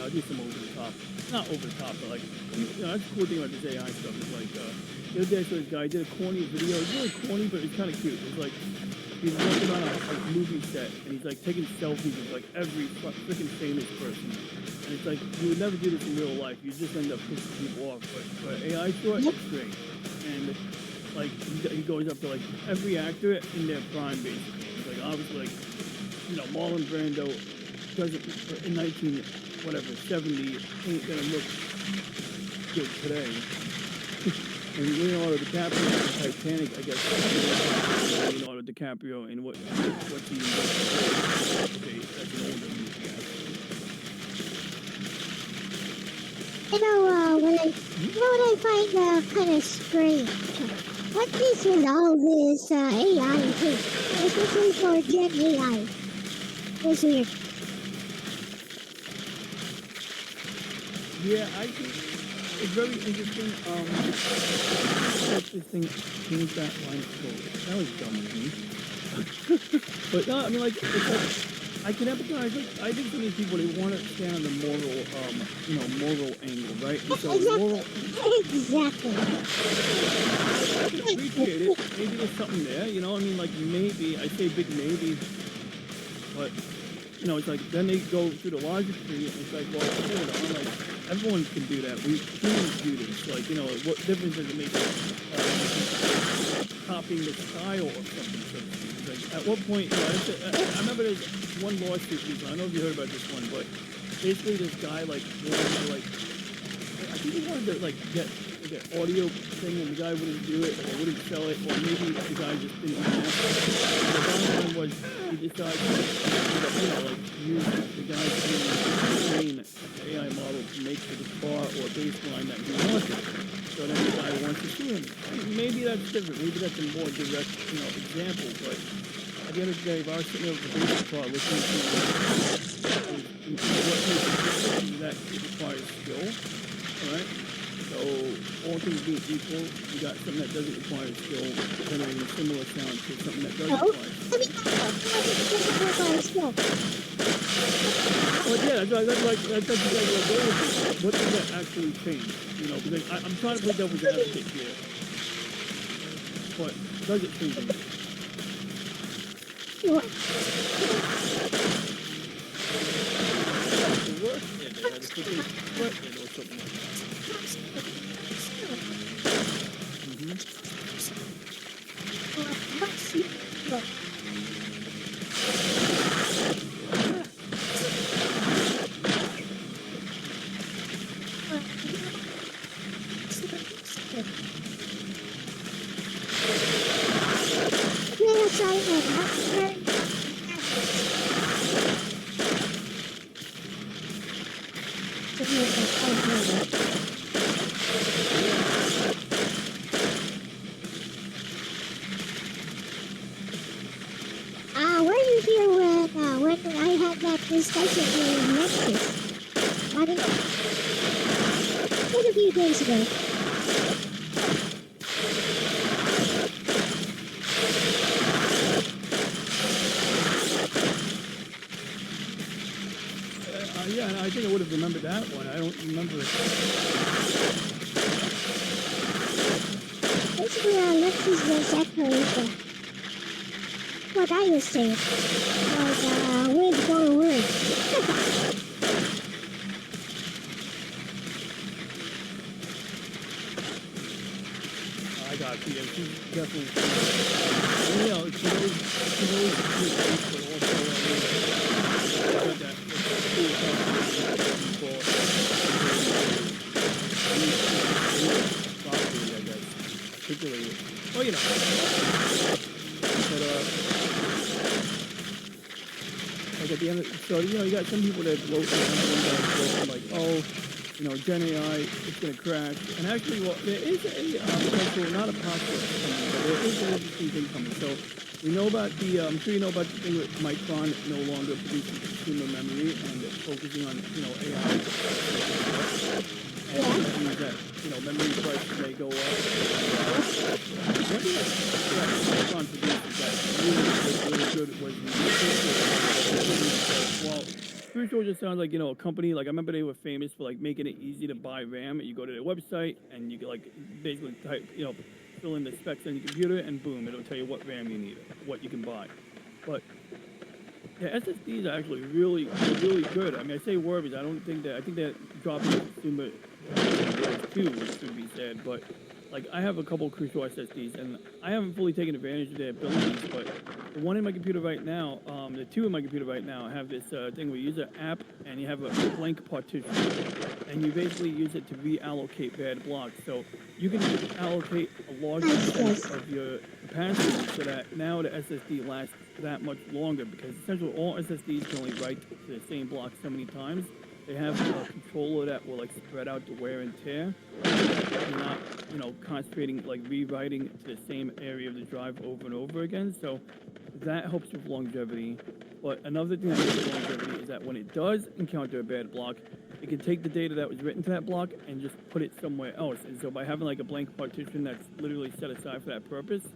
I'll do some over the top. Not over the top, but like, you know, that's the cool thing about this AI stuff. Is like, the other day I saw this guy did a corny video. It's really corny, but it's kind of cute. It's like, he's working on a movie set, and he's like taking selfies with like every freaking famous person. And it's like, you would never do this in real life. You just end up pissing people off. But AI short, it's great. And like, he goes up to like every actor in their prime, basically. It's like, obviously, like, you know, Marlon Brando doesn't, in 70, ain't gonna look good today. And Leonardo DiCaprio in Titanic, I guess, Leonardo DiCaprio and what he that's an older movie, guys. You know what I find kind of strange? What is with all this AI thing, especially for Gen AI? It's weird. Yeah, I think it's very interesting. Let this thing change that line of code. That was dumb of me. But no, I mean, like, it's like, I can empathize. Like, I think so many people, they want to stand on the moral, moral angle, right? And so moral. Exactly. I can appreciate it. Maybe there's something there, you know. I mean, like, maybe. I say big maybe, but you know, it's like then they go through the logic tree, and it's like, well, hold on, like everyone can do that. We humans do this. Like, you know, what difference does it make? Copying the style or something. So to speak. Like, at what point? You know, I remember there's one lawsuit. I don't know if you heard about this one, but basically this guy like wanted to like, I think he wanted to like get like an audio thing, and the guy wouldn't do it or wouldn't sell it, or maybe the guy just didn't want to. The bottom line was he decided to, you know, like use the guy's train AI model to make for the car or baseline that he wanted. So then the guy wants to sue him. Maybe that's different. Maybe that's a more direct, you know, example. But at the end of the day, if I was sitting there with the basic car listening to what makes it different, that it requires skill. All right. So all things being equal, you got something that doesn't require skill, generating a similar sound to something that does require skill. Well, yeah, that's exactly what I'm going with. What does that actually change? You know, because I'm trying to play devil's advocate here. But does it change anything? The work, and they had to put their foot in or something like that. Were you here when I had that discussion with Lexus? Quite a few days ago. Yeah, and I think I would have remembered that one. I don't remember it. Basically, Lexus was echoing what I was saying, like with more words. I got you. Yeah, she's definitely. You know, she knows but also that cool properly, I guess. Particularly, well, you know. But like at the end of, so you know, you got some people that vote like, oh, you know, Gen AI, it's going to crash. And actually, well, there is a potential, not apocalypse coming, but there is an interesting thing coming. So we know about the, I'm sure you know about the thing with Micron no longer producing consumer memory and focusing on, you know, AI. And that means that, you know, memory prices may go up. One thing that Micron produces that really good was well, Crucial just sounds like, you know, a company, like I remember they were famous for like making it easy to buy RAM. You go to their website and you can like basically type, you know, fill in the specs on your computer and boom, it'll tell you what RAM you need, what you can buy. But yeah, SSDs are actually really good. I mean, I say were because I think that dropping the consumer too, which should be said, but like I have a couple Crucial SSDs and I haven't fully taken advantage of their abilities, but the one in my computer right now, the two in my computer right now have this thing where you use an app and you have a blank partition and you basically use it to reallocate bad blocks. So you can allocate a large percentage of your capacity so that now the SSD lasts that much longer because essentially all SSDs can only write to the same block so many times. They have a controller that will like spread out the wear and tear. You're not, you know, concentrating like rewriting to the same area of the drive over and over again. So that helps with longevity. But another thing that helps with longevity is that when it does encounter a bad block, it can take the data that was written to that block and just put it somewhere else. And so by having like a blank partition that's literally set aside for that purpose,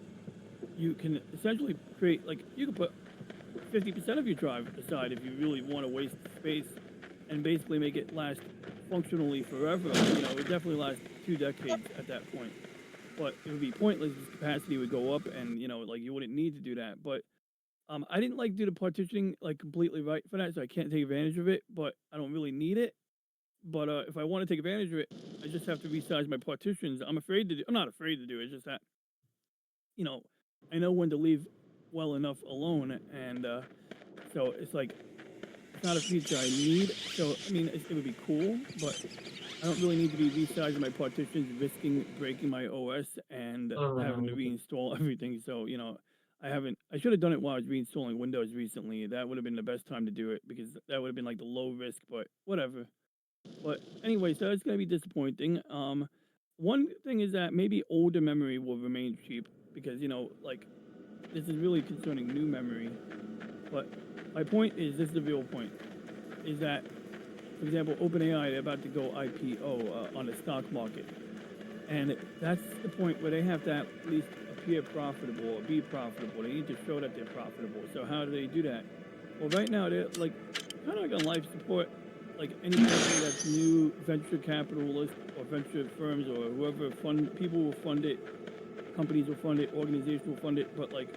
you can essentially create, like, you can put 50% of your drive aside if you really want to waste space and basically make it last functionally forever. You know, it would definitely last 2 decades at that point. But it would be pointless because capacity would go up and, you know, like you wouldn't need to do that. But I didn't like do the partitioning like completely right for that, so I can't take advantage of it, but I don't really need it. But if I want to take advantage of it, I just have to resize my partitions. I'm not afraid to do it, it's just that, you know, I know when to leave well enough alone, and so it's like, it's not a feature I need. So, I mean, it would be cool, but I don't really need to be resizing my partitions, risking breaking my OS and having to reinstall everything. So, you know, I should have done it while I was reinstalling Windows recently. That would have been the best time to do it because that would have been like the low risk, but whatever. But anyway, so it's going to be disappointing. One thing is that maybe older memory will remain cheap because, you know, like, this is really concerning new memory. But my point is, this is the real point, is that, for example, OpenAI, they're about to go IPO on the stock market. And that's the point where they have to at least appear profitable or be profitable. They need to show that they're profitable. So how do they do that? Well, right now, they're like kind of like on life support, like any company that's new, venture capitalist or venture firms or whoever people will fund it, companies will fund it, organizations will fund it, but like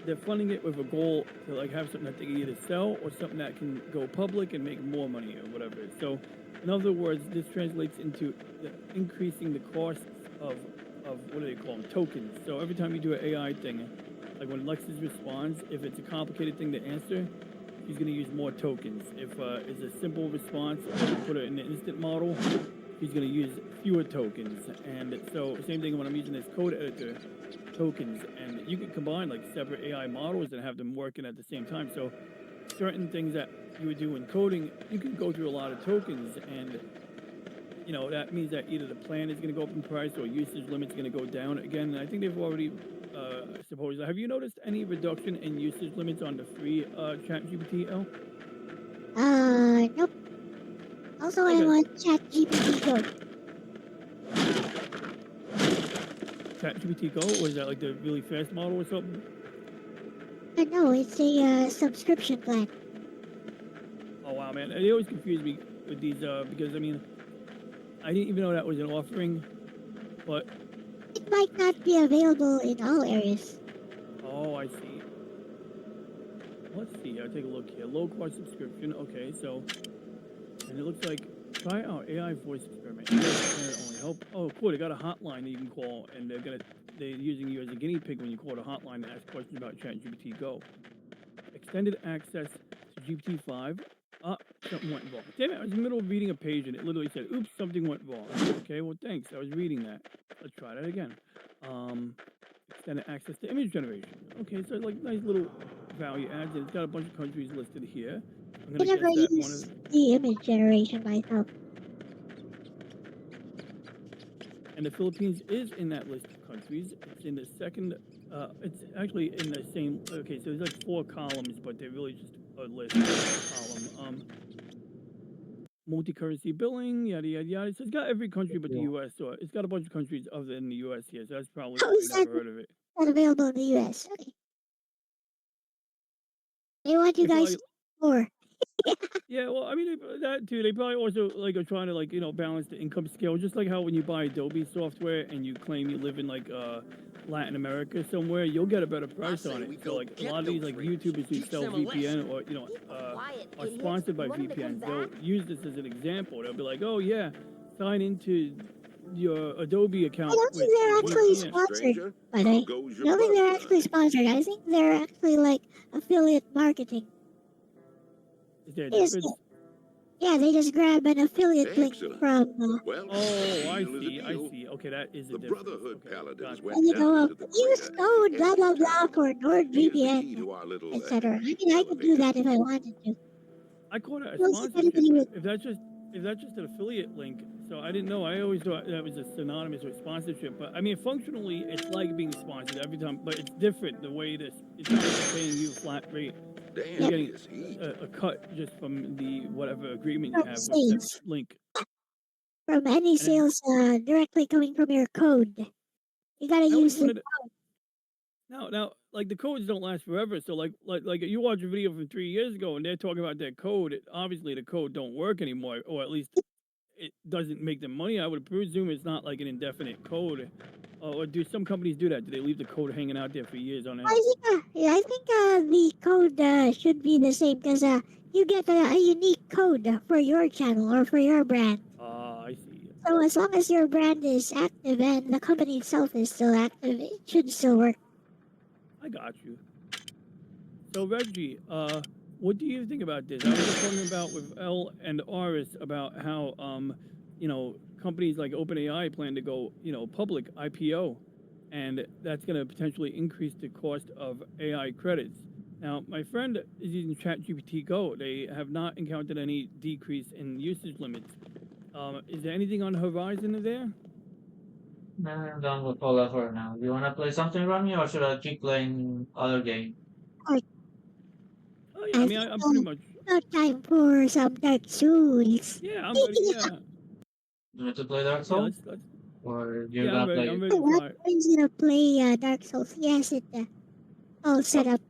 they're funding it with a goal to like have something that they can either sell or something that can go public and make more money or whatever. So, in other words, this translates into increasing the costs of what do they call them, tokens. So every time you do an AI thing, like when Lexus responds, if it's a complicated thing to answer, he's going to use more tokens. If it's a simple response, put it in the instant model, he's going to use fewer tokens. And so same thing when I'm using this code editor, tokens, and you can combine like separate AI models and have them working at the same time. So certain things that you would do in coding, you can go through a lot of tokens, and you know that means that either the plan is going to go up in price or usage limit's going to go down again. And I think they've already supposed. Have you noticed any reduction in usage limits on the free ChatGPT, Elle? Nope. Also, I want ChatGPT Go. ChatGPT Go, or is that like the really fast model or something? No, it's a subscription plan. Oh wow, man! They always confuse me with these because I mean, I didn't even know that was an offering, but it might not be available in all areas. Oh, I see. Let's see. I'll take a look here. Low cost subscription. Okay, so and it looks like try out AI voice experiment. Only help. Oh, cool. They got a hotline that you can call, and they're using you as a guinea pig when you call the hotline to ask questions about ChatGPT Go. Extended access to GPT-5. Something went wrong. Damn it, I was in the middle of reading a page and it literally said, oops, something went wrong. Okay, well, thanks. I was reading that. Let's try that again. Extended access to image generation. Okay, so like nice little value adds, and it's got a bunch of countries listed here. I'm I going to never guess that use the image generation myself. And the Philippines is in that list of countries. It's in the second, it's actually in the same, okay, so there's like 4 columns, but they're really just a list column. Multi-currency billing, yada, yada, yada. So it's got every country but the U.S., so it's got a bunch of countries other than the U.S. here, so that's probably why I never heard of it. Not available in the U.S. Okay. They want you guys more. Yeah, well, I mean, that too. They probably also like are trying to like balance the income scale, just like how when you buy Adobe software and you claim you live in like Latin America somewhere, you'll get a better price on it. So like a lot of these like YouTubers who sell VPN or are sponsored by VPNs, they'll use this as an example. They'll be like, oh yeah, sign into your Adobe account. I don't think they're actually sponsored, by the way. I don't think they're actually sponsored. I think they're actually like affiliate marketing. Is there a difference? Yeah, they just grab an affiliate link from. Oh, I see. Okay, that is a difference. Brotherhood paladins And you go, use code blah blah blah for NordVPN, etc. I mean, I could do that if I wanted to. I call it a sponsorship. If that's just an affiliate link, so I didn't know. I always thought that was a synonymous with sponsorship. But I mean, functionally, it's like being sponsored every time, but it's different. The way it's not like paying you a flat rate. You're getting a cut just from the whatever agreement you have with that link. From any sales directly coming from your code. You gotta use the code. Now, like the codes don't last forever. So like you watch a video from 3 years ago and they're talking about their code. Obviously, the code don't work anymore, or at least it doesn't make them money. I would presume it's not like an indefinite code. Or do some companies do that? Do they leave the code hanging out there for years on end? I think the code should be the same because you get a unique code for your channel or for your brand. I see. So as long as your brand is active and the company itself is still active, it should still work. I got you. So Reggie, what do you think about this? I was just talking about with Elle and Aris about how companies like OpenAI plan to go public IPO, and that's going to potentially increase the cost of AI credits. Now, my friend is using ChatGPT Go. They have not encountered any decrease in usage limits. Is there anything on the horizon there? No, I'm done with Cola for now. You wanna play something, Rami, or should I keep playing other game? Oh yeah, I mean, I'm pretty much. No time for some Dark Souls. Yeah, I'm ready. Yeah. You want to play Dark Souls? Yeah, let's. Or you're gonna play? I'm ready to What brings you to play Dark Souls? Yes, it all set up.